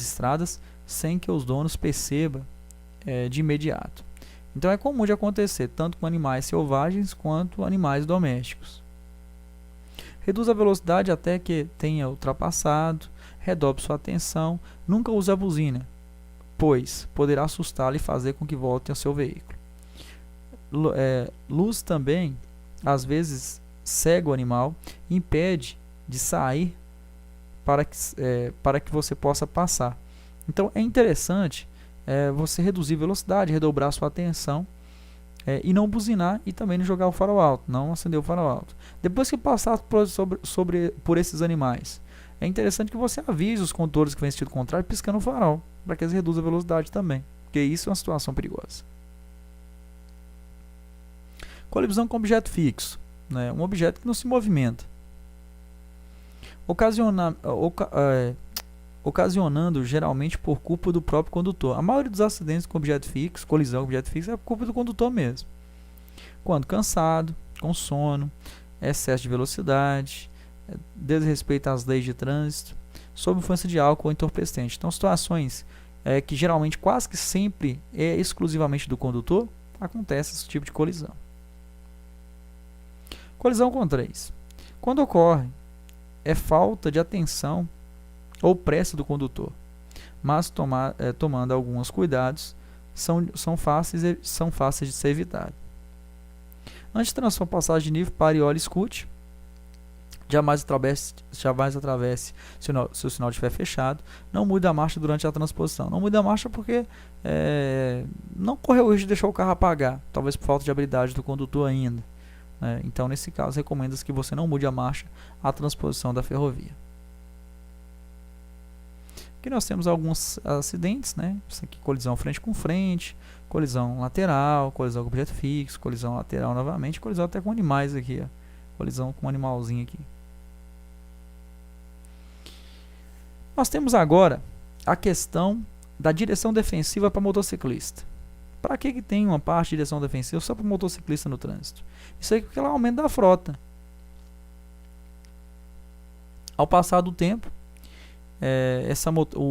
estradas sem que os donos percebam de imediato. Então é comum de acontecer tanto com animais selvagens quanto animais domésticos. Reduz a velocidade até que tenha ultrapassado, redobre sua atenção, nunca use a buzina, pois poderá assustá-lo e fazer com que volte ao seu veículo. Luz também, às vezes, cega o animal e impede de sair para que você possa passar. Então é interessante você reduzir a velocidade, redobrar sua atenção e não buzinar e também não jogar o farol alto, não acender o farol alto. Depois que passar por esses animais, é interessante que você avise os condutores que vêm em sentido contrário piscando o farol, para que eles reduzam a velocidade também, porque isso é uma situação perigosa. Colisão com objeto fixo, né? Um objeto que não se movimenta, ocasionando geralmente por culpa do próprio condutor. A maioria dos acidentes com objeto fixo, colisão com objeto fixo, é por culpa do condutor mesmo. Quando cansado, com sono, excesso de velocidade, desrespeito às leis de trânsito, sob influência de álcool ou entorpecente. Então, situações que geralmente quase que sempre é exclusivamente do condutor, acontece esse tipo de colisão. Colisão com três. Quando ocorre, é falta de atenção ou pressa do condutor, mas tomando alguns cuidados, são fáceis de ser evitados. Antes de transformar a passagem de nível, pare e olhe e escute. Jamais atravesse se o sinal estiver fechado. Não mude a marcha durante a transposição. Não mude a marcha porque não correu o risco de deixar o carro apagar, talvez por falta de habilidade do condutor ainda. Então, nesse caso, recomenda que você não mude a marcha à transposição da ferrovia. Aqui nós temos alguns acidentes, né? Isso aqui, colisão frente com frente, colisão lateral, colisão com objeto fixo, colisão lateral novamente, colisão até com animais aqui, ó. Colisão com um animalzinho aqui. Nós temos agora a questão da direção defensiva para motociclista. Para que tem uma parte de direção defensiva só para motociclista no trânsito? Isso aí é porque ela aumenta a frota. Ao passar do tempo,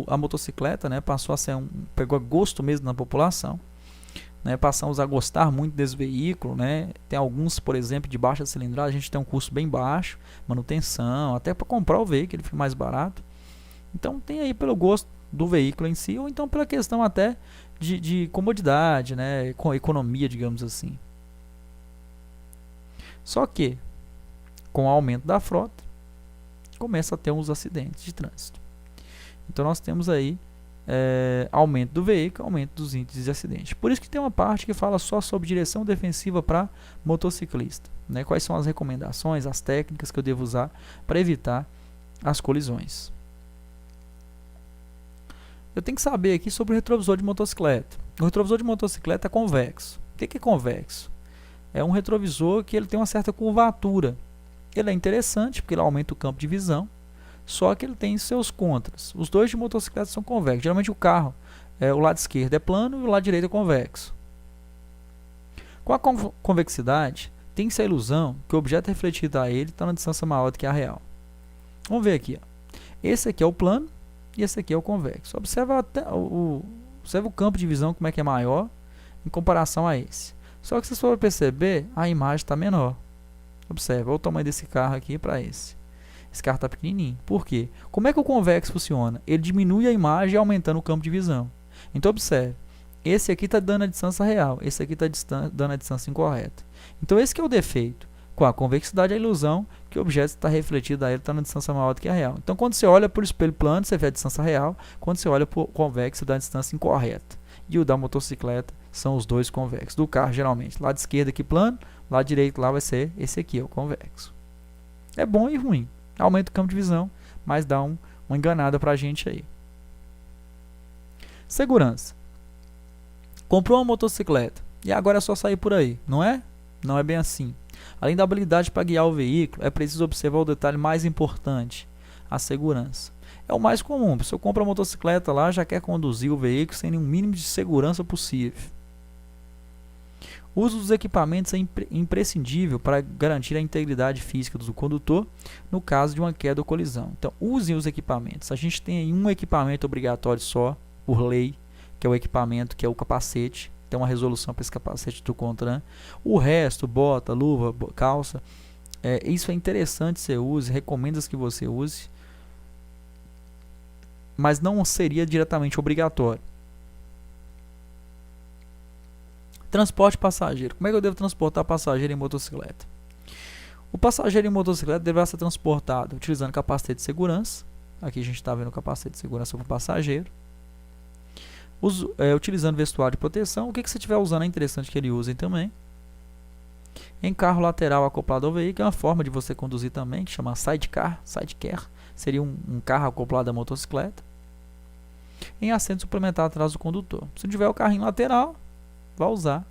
a motocicleta, né, passou a ser pegou gosto mesmo na população, né, passamos a gostar muito desse veículo, né. Tem alguns, por exemplo, de baixa cilindrada, a gente tem um custo bem baixo, manutenção, até para comprar o veículo ele fica mais barato. Então tem aí pelo gosto do veículo em si, ou então pela questão até de comodidade, né, com economia, digamos assim. Só que com o aumento da frota começa a ter uns acidentes de trânsito. Então nós temos aí aumento do veículo, aumento dos índices de acidente. Por isso que tem uma parte que fala só sobre direção defensiva para motociclista, né? Quais são as recomendações, as técnicas que eu devo usar para evitar as colisões. Eu tenho que saber aqui sobre o retrovisor de motocicleta. O retrovisor de motocicleta é convexo. O que é convexo? É um retrovisor que ele tem uma certa curvatura. Ele é interessante porque ele aumenta o campo de visão, só que ele tem seus contras. Os dois de motocicleta são convexos. Geralmente o carro, o lado esquerdo é plano e o lado direito é convexo. Com a convexidade, tem-se a ilusão que o objeto refletido a ele está na distância maior do que a real. Vamos ver aqui. Ó. Esse aqui é o plano e esse aqui é o convexo. Observa o campo de visão como é que é maior em comparação a esse. Só que se você for perceber, a imagem está menor. Observa o tamanho desse carro aqui para esse. Esse carro está pequenininho. Por quê? Como é que o convexo funciona? Ele diminui a imagem aumentando o campo de visão. Então observe. Esse aqui está dando a distância real. Esse aqui está dando a distância incorreta. Então esse que é o defeito. Com a convexidade, a ilusão que o objeto está refletido a ele está na distância maior do que a real. Então quando você olha para o espelho plano, você vê a distância real. Quando você olha para o convexo, você dá a distância incorreta. E o da motocicleta são os dois convexos. Do carro, geralmente, lado esquerdo aqui plano, lado direito lá vai ser esse aqui, o convexo. É bom e ruim. Aumenta o campo de visão, mas dá uma enganada para a gente aí. Segurança. Comprou uma motocicleta e agora é só sair por aí, não é? Não é bem assim. Além da habilidade para guiar o veículo, é preciso observar o detalhe mais importante, a segurança. É o mais comum. Se eu compro a motocicleta lá, já quer conduzir o veículo sem nenhum mínimo de segurança possível. O uso dos equipamentos é imprescindível para garantir a integridade física do condutor no caso de uma queda ou colisão. Então, usem os equipamentos. A gente tem aí um equipamento obrigatório só, por lei, que é o equipamento, que é o capacete. Tem uma resolução para esse capacete do CONTRAN. O resto, bota, luva, calça, isso é interessante que você use, recomenda que você use, mas não seria diretamente obrigatório. Transporte passageiro. Como é que eu devo transportar passageiro em motocicleta? O passageiro em motocicleta deverá ser transportado utilizando capacete de segurança. Aqui a gente está vendo o capacete de segurança para o passageiro. Utilizando vestuário de proteção. O que você estiver usando é interessante que ele use também. Em carro lateral acoplado ao veículo é uma forma de você conduzir também, que chama sidecar, seria um carro acoplado à motocicleta. Em assento suplementar atrás do condutor. Se tiver o carrinho lateral, vai usar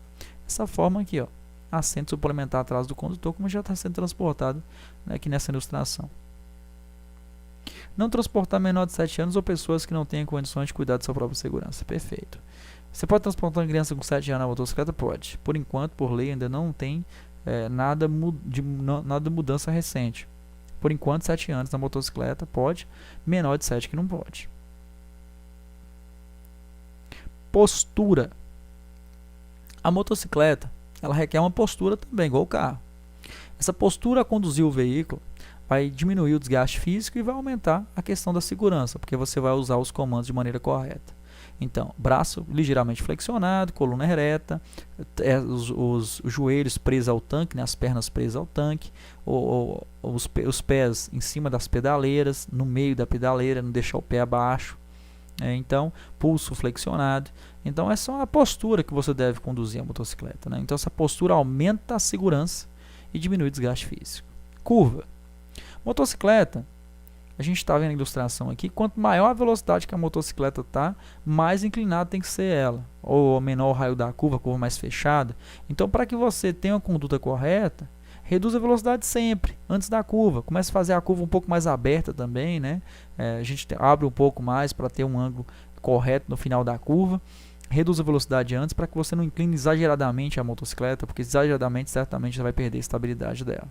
essa forma aqui, ó, assento suplementar atrás do condutor, como já está sendo transportado, né, aqui nessa ilustração. Não transportar menor de 7 anos ou pessoas que não tenham condições de cuidar de sua própria segurança. Perfeito. Você pode transportar uma criança com 7 anos na motocicleta? Pode. Por enquanto, por lei, ainda não tem nada de mudança recente. Por enquanto, 7 anos na motocicleta pode, menor de 7 que não pode. Postura. A motocicleta, ela requer uma postura também, igual o carro. Essa postura a conduzir o veículo vai diminuir o desgaste físico e vai aumentar a questão da segurança, porque você vai usar os comandos de maneira correta. Então, braço ligeiramente flexionado, coluna ereta, os joelhos presos ao tanque, né, as pernas presas ao tanque, os pés em cima das pedaleiras, no meio da pedaleira, não deixar o pé abaixo. Então, pulso flexionado. Então, essa é uma postura que você deve conduzir a motocicleta, né? Então, essa postura aumenta a segurança e diminui o desgaste físico. Curva. Motocicleta, a gente está vendo a ilustração aqui, quanto maior a velocidade que a motocicleta está, mais inclinada tem que ser ela, ou menor o raio da curva mais fechada. Então, para que você tenha uma conduta correta, reduz a velocidade sempre, antes da curva. Comece a fazer a curva um pouco mais aberta também, né? A gente abre um pouco mais para ter um ângulo correto no final da curva. Reduz a velocidade antes para que você não incline exageradamente a motocicleta, porque exageradamente certamente você vai perder a estabilidade dela.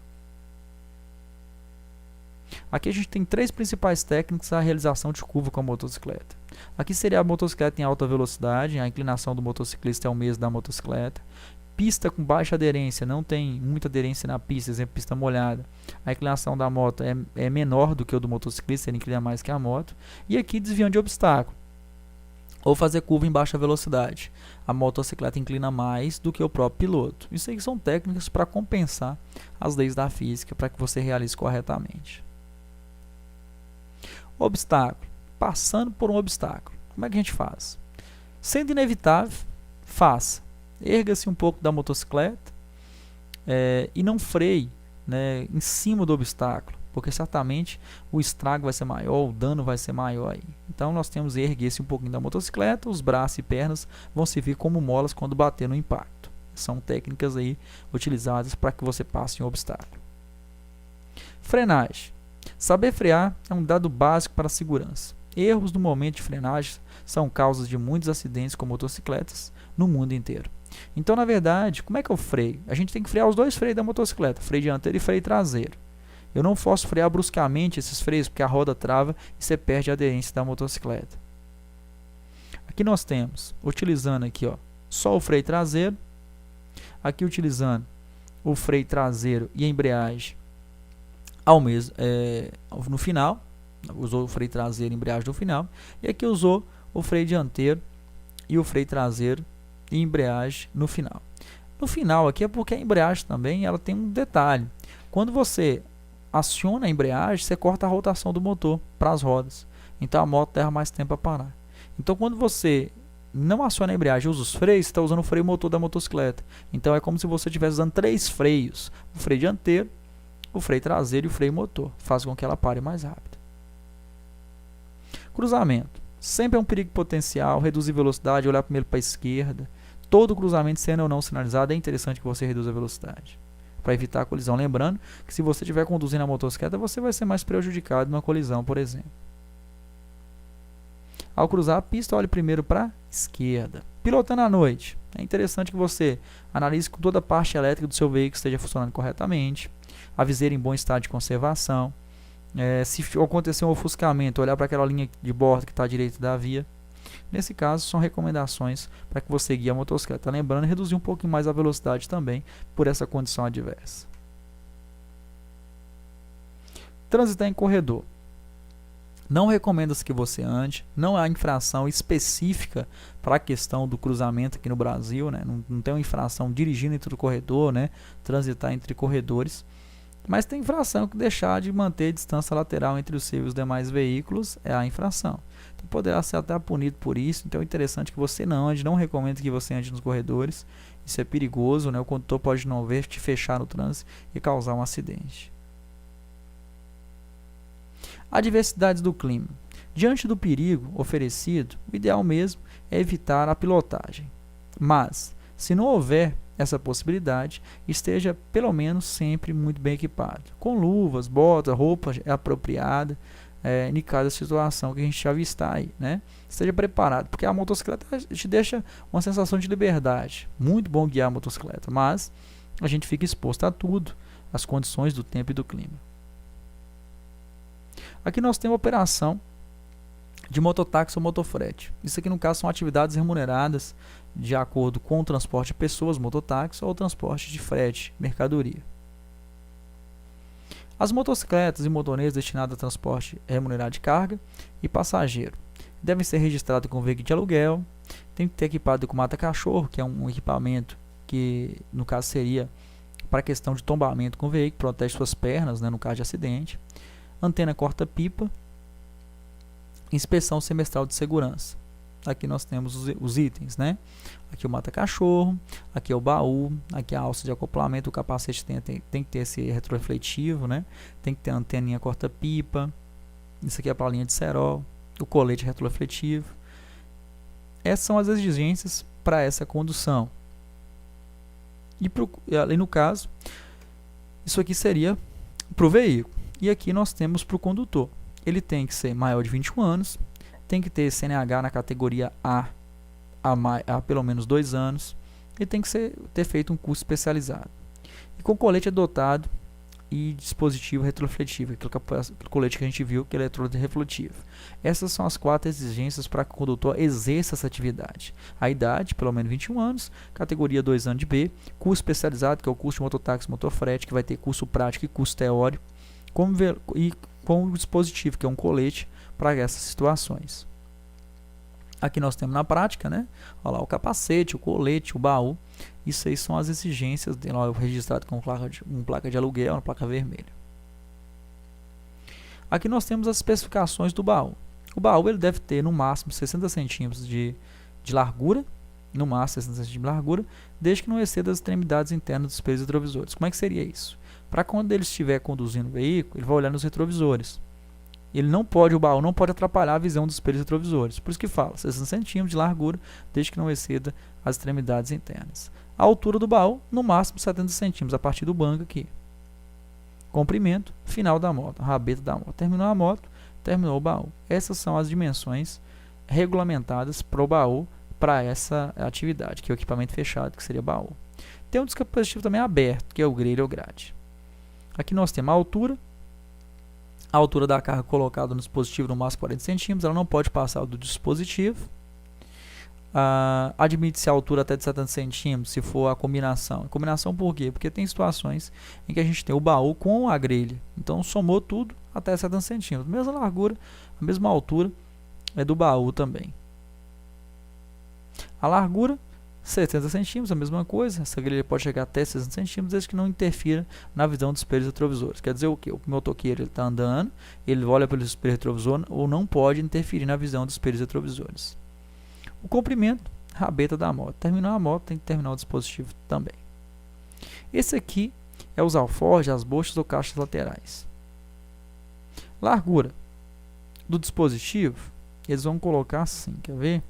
Aqui a gente tem 3 principais técnicas à realização de curva com a motocicleta. Aqui seria a motocicleta em alta velocidade, a inclinação do motociclista é o mesmo da motocicleta. Pista com baixa aderência, não tem muita aderência na pista, exemplo, pista molhada. A inclinação da moto é menor do que o do motociclista, ele inclina mais que a moto. E aqui desviando de obstáculo, ou fazer curva em baixa velocidade. A motocicleta inclina mais do que o próprio piloto. Isso aí são técnicas para compensar as leis da física, para que você realize corretamente. Obstáculo. Passando por um obstáculo. Como é que a gente faz? Sendo inevitável, faça. Erga-se um pouco da motocicleta e não freie, né, em cima do obstáculo, porque certamente o estrago vai ser maior, o dano vai ser maior aí. Então nós temos que erguer-se um pouquinho da motocicleta, os braços e pernas vão servir como molas quando bater no impacto. São técnicas aí utilizadas para que você passe em um obstáculo. Frenagem. Saber frear é um dado básico para a segurança. Erros no momento de frenagem são causas de muitos acidentes com motocicletas no mundo inteiro. Então, na verdade, como é que eu freio? A gente tem que frear os 2 freios da motocicleta, freio dianteiro e freio traseiro. Eu não posso frear bruscamente esses freios, porque a roda trava e você perde a aderência da motocicleta. Aqui nós temos, utilizando aqui, ó, só o freio traseiro, aqui utilizando o freio traseiro e a embreagem ao mesmo, no final, usou o freio traseiro e embreagem no final, e aqui usou o freio dianteiro e o freio traseiro e embreagem no final. No final aqui é porque a embreagem também ela tem um detalhe. Quando você aciona a embreagem, você corta a rotação do motor para as rodas. Então a moto leva mais tempo a parar. Então quando você não aciona a embreagem e usa os freios, você está usando o freio motor da motocicleta. Então é como se você estivesse usando 3 freios. O freio dianteiro, o freio traseiro e o freio motor. Faz com que ela pare mais rápido. Cruzamento. Sempre é um perigo potencial, reduzir velocidade, olhar primeiro para a esquerda. Todo cruzamento, sendo ou não sinalizado, é interessante que você reduza a velocidade, para evitar a colisão. Lembrando que se você estiver conduzindo a motocicleta, você vai ser mais prejudicado numa colisão, por exemplo. Ao cruzar a pista, olhe primeiro para a esquerda. Pilotando à noite. É interessante que você analise que toda a parte elétrica do seu veículo esteja funcionando corretamente, a viseira em bom estado de conservação. Se acontecer um ofuscamento, olhar para aquela linha de bordo que está à direita da via. Nesse caso, são recomendações para que você guie a motocicleta. Lembrando, reduzir um pouquinho mais a velocidade também por essa condição adversa. Transitar em corredor. Não recomenda-se que você ande, não há infração específica para a questão do cruzamento aqui no Brasil, né? Não tem uma infração dirigindo entre o corredor, né? Transitar entre corredores. Mas tem infração que deixar de manter distância lateral entre os seus e os demais veículos é a infração. Então poderá ser até punido por isso. Então é interessante que você não ande, não recomendo que você ande nos corredores Isso é perigoso, né? O condutor pode não ver, te fechar no trânsito e causar um acidente. Adversidades do clima. Diante do perigo oferecido, o ideal mesmo é evitar a pilotagem. Mas, se não houver essa possibilidade, esteja pelo menos sempre muito bem equipado, com luvas, botas, roupa apropriada, em cada situação que a gente já avistar aí, né? Esteja preparado, porque a motocicleta te deixa uma sensação de liberdade. Muito bom guiar a motocicleta, mas a gente fica exposto a tudo, as condições do tempo e do clima. Aqui nós temos a operação de mototáxi ou motofrete. Isso aqui no caso são atividades remuneradas de acordo com o transporte de pessoas, mototáxi, ou o transporte de frete, mercadoria. As motocicletas e motonetas destinadas a transporte remunerado de carga e passageiro devem ser registradas com veículo de aluguel, tem que ter equipado com mata-cachorro, que é um equipamento que no caso seria para questão de tombamento com o veículo, protege suas pernas, né, no caso de acidente, antena corta-pipa, inspeção semestral de segurança. Aqui nós temos os itens, né? Aqui o mata-cachorro, aqui é o baú, aqui a alça de acoplamento, o capacete tem que ter esse retrorefletivo, né? Tem que ter a anteninha corta-pipa, isso aqui é para a linha de cerol, o colete retrorefletivo. Essas são as exigências para essa condução. E ali no caso, isso aqui seria para o veículo. E aqui nós temos para o condutor. Ele tem que ser maior de 21 anos, tem que ter CNH na categoria A há pelo menos 2 anos e tem que ter feito um curso especializado. E com colete adotado e dispositivo retrorefletivo, aquele colete que a gente viu que é eletrorefletivo. Essas são as 4 exigências para que o condutor exerça essa atividade. A idade, pelo menos 21 anos, categoria 2 anos de B, curso especializado, que é o curso de mototáxi motofrete, que vai ter curso prático e curso teórico, com o dispositivo, que é um colete, para essas situações. Aqui nós temos na prática, né? Olha lá, o capacete, o colete, o baú. Isso aí são as exigências registrado com placa de aluguel, uma placa vermelha. Aqui nós temos as especificações do baú. O baú ele deve ter no máximo 60 centímetros de largura, no máximo 60 centímetros de largura, desde que não exceda as extremidades internas dos espelhos retrovisores. Como é que seria isso? Para quando ele estiver conduzindo o veículo, ele vai olhar nos retrovisores. O baú não pode atrapalhar a visão dos espelhos retrovisores. Por isso que fala 60 centímetros de largura, desde que não exceda as extremidades internas. A altura do baú, no máximo 70 centímetros, a partir do banco aqui. Comprimento, final da moto, rabeta da moto. Terminou a moto, terminou o baú. Essas são as dimensões regulamentadas para o baú, para essa atividade, que é o equipamento fechado, que seria baú. Tem um dispositivo também aberto, que é o grelha ou grade. Aqui nós temos a altura da carga colocada no dispositivo no máximo 40 centímetros, ela não pode passar do dispositivo. Admite-se a altura até de 70 centímetros, se for a combinação. Combinação por quê? Porque tem situações em que a gente tem o baú com a grelha. Então, somou tudo até 70 centímetros. Mesma largura, a mesma altura é do baú também. A largura, 70 centímetros, a mesma coisa. Essa grelha pode chegar até 60 centímetros, desde que não interfira na visão dos espelhos retrovisores. Quer dizer o quê? O motoqueiro está andando, ele olha pelo espelho retrovisor ou não pode interferir na visão dos espelhos retrovisores. O comprimento, rabeta da moto. Terminou a moto, tem que terminar o dispositivo também. Esse aqui é os alforjes, as bochas ou caixas laterais. Largura do dispositivo, eles vão colocar assim, quer ver?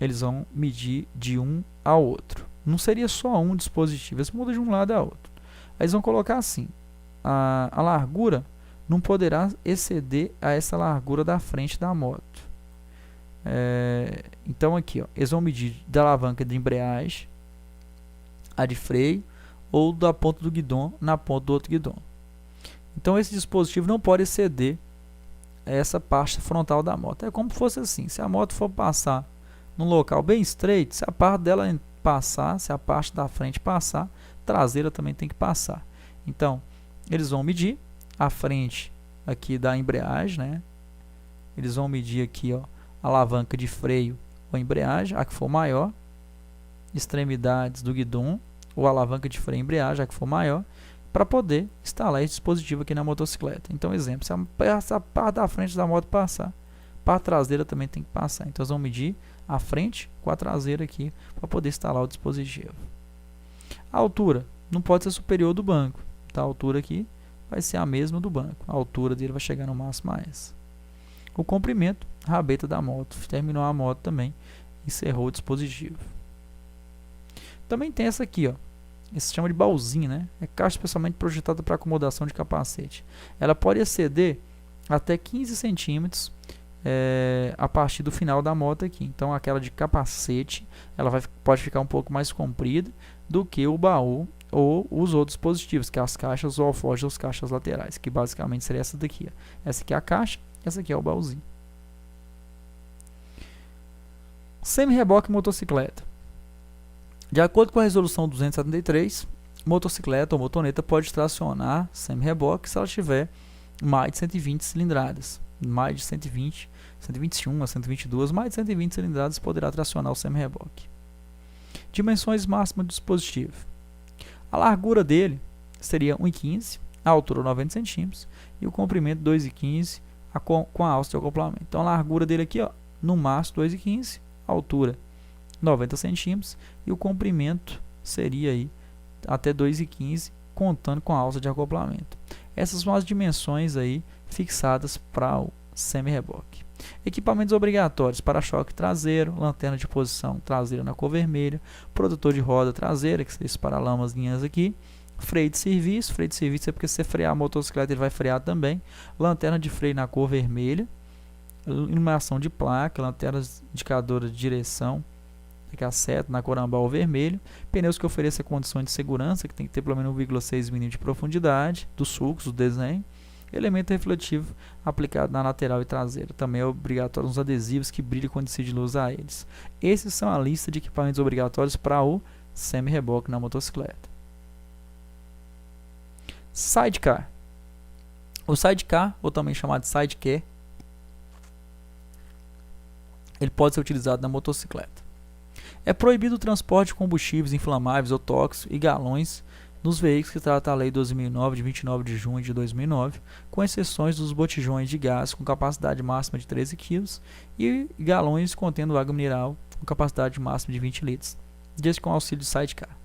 Eles vão medir de um ao outro. Não seria só um dispositivo, eles mudam de um lado a outro. Aí eles vão colocar assim, a largura não poderá exceder a essa largura da frente da moto. Então aqui, ó, eles vão medir da alavanca de embreagem, a de freio, ou da ponta do guidão na ponta do outro guidão. Então esse dispositivo não pode exceder essa parte frontal da moto. É como se fosse assim, se a moto for passar num local bem estreito, se a parte dela passar, se a parte da frente passar, traseira também tem que passar. Então, eles vão medir a frente aqui da embreagem, né? Eles vão medir aqui, ó, a alavanca de freio ou embreagem, a que for maior, extremidades do guidão ou alavanca de freio e embreagem, a que for maior, para poder instalar esse dispositivo aqui na motocicleta. Então, exemplo, se a parte da frente da moto passar, para a traseira também tem que passar. Então, nós vamos medir a frente com a traseira aqui para poder instalar o dispositivo. A altura não pode ser superior do banco. Tá? A altura aqui vai ser a mesma do banco. A altura dele vai chegar no máximo a essa. O comprimento, rabeta da moto. Terminou a moto também. Encerrou o dispositivo. Também tem essa aqui, ó. Isso se chama de baúzinho, né? É caixa especialmente projetada para acomodação de capacete. Ela pode exceder até 15 centímetros a partir do final da moto aqui. Então, aquela de capacete, ela pode ficar um pouco mais comprida do que o baú ou os outros dispositivos, que é as caixas ou alforjes ou as caixas laterais, que basicamente seria essa daqui. Ó. Essa aqui é a caixa, essa aqui é o baúzinho. Semi-reboque motocicleta. De acordo com a resolução 273, motocicleta ou motoneta pode tracionar semi-reboque se ela tiver mais de 120 cilindradas. Mais de 120, 121 a 122, mais de 120 cilindradas poderá tracionar o semi-reboque. Dimensões máximas do dispositivo. A largura dele seria 1,15, a altura 90 centímetros e o comprimento 2,15 com a alça de acoplamento. Então a largura dele aqui, ó, no máximo 2,15, a altura 90 centímetros e o comprimento seria aí até 2,15, contando com a alça de acoplamento. Essas são as dimensões aí fixadas para o semi-reboque. Equipamentos obrigatórios: para-choque traseiro, lanterna de posição traseira na cor vermelha, protetor de roda traseira, que são esses paralamas aqui, freio de serviço é porque se você frear a motocicleta ele vai frear também, lanterna de freio na cor vermelha, iluminação de placa, lanternas indicadoras de direção, que a seta na cor âmbar ou vermelho, pneus que ofereçam condições de segurança, que tem que ter pelo menos 1,6 mm de profundidade, dos sulcos, do desenho, elemento refletivo aplicado na lateral e traseira, também é obrigatório os adesivos que brilham quando decide luz a eles. Esses são a lista de equipamentos obrigatórios para o semi-reboque na motocicleta. Sidecar. O sidecar, ou também chamado de sidecar, ele pode ser utilizado na motocicleta. É proibido o transporte de combustíveis inflamáveis ou tóxicos e galões nos veículos que trata a Lei 12.009, de 29 de junho de 2009, com exceções dos botijões de gás com capacidade máxima de 13 kg e galões contendo água mineral com capacidade máxima de 20 litros, desde com auxílio de sidecar.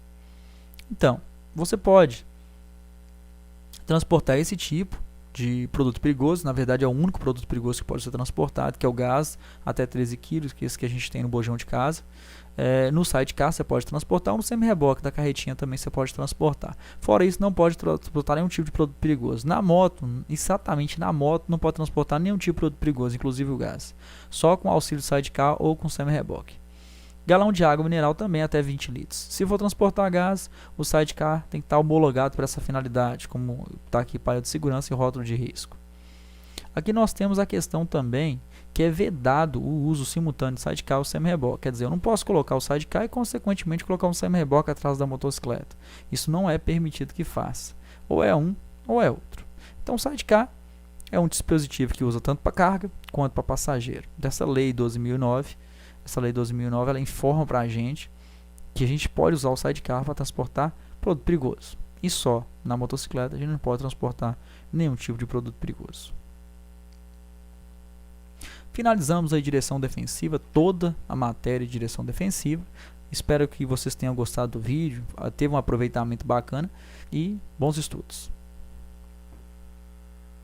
Então, você pode transportar esse tipo de produto perigoso, na verdade é o único produto perigoso que pode ser transportado, que é o gás, até 13 kg, que é esse que a gente tem no bojão de casa. No sidecar você pode transportar, no semi-reboque da carretinha também você pode transportar. Fora isso, não pode transportar nenhum tipo de produto perigoso. Na moto, exatamente na moto, não pode transportar nenhum tipo de produto perigoso, inclusive o gás. Só com auxílio sidecar ou com semi-reboque. Galão de água mineral também até 20 litros. Se for transportar gás, o sidecar tem que estar homologado para essa finalidade, como está aqui painel de segurança e rótulo de risco. Aqui nós temos a questão também que é vedado o uso simultâneo de sidecar ou semi-reboque. Quer dizer, eu não posso colocar o sidecar e, consequentemente, colocar um semi-reboque atrás da motocicleta. Isso não é permitido que faça. Ou é um ou é outro. Então, o sidecar é um dispositivo que usa tanto para carga quanto para passageiro. Dessa lei 12.009, essa lei 12.009, ela informa para a gente que a gente pode usar o sidecar para transportar produto perigoso. E só na motocicleta a gente não pode transportar nenhum tipo de produto perigoso. Finalizamos a direção defensiva, toda a matéria de direção defensiva. Espero que vocês tenham gostado do vídeo, teve um aproveitamento bacana e bons estudos.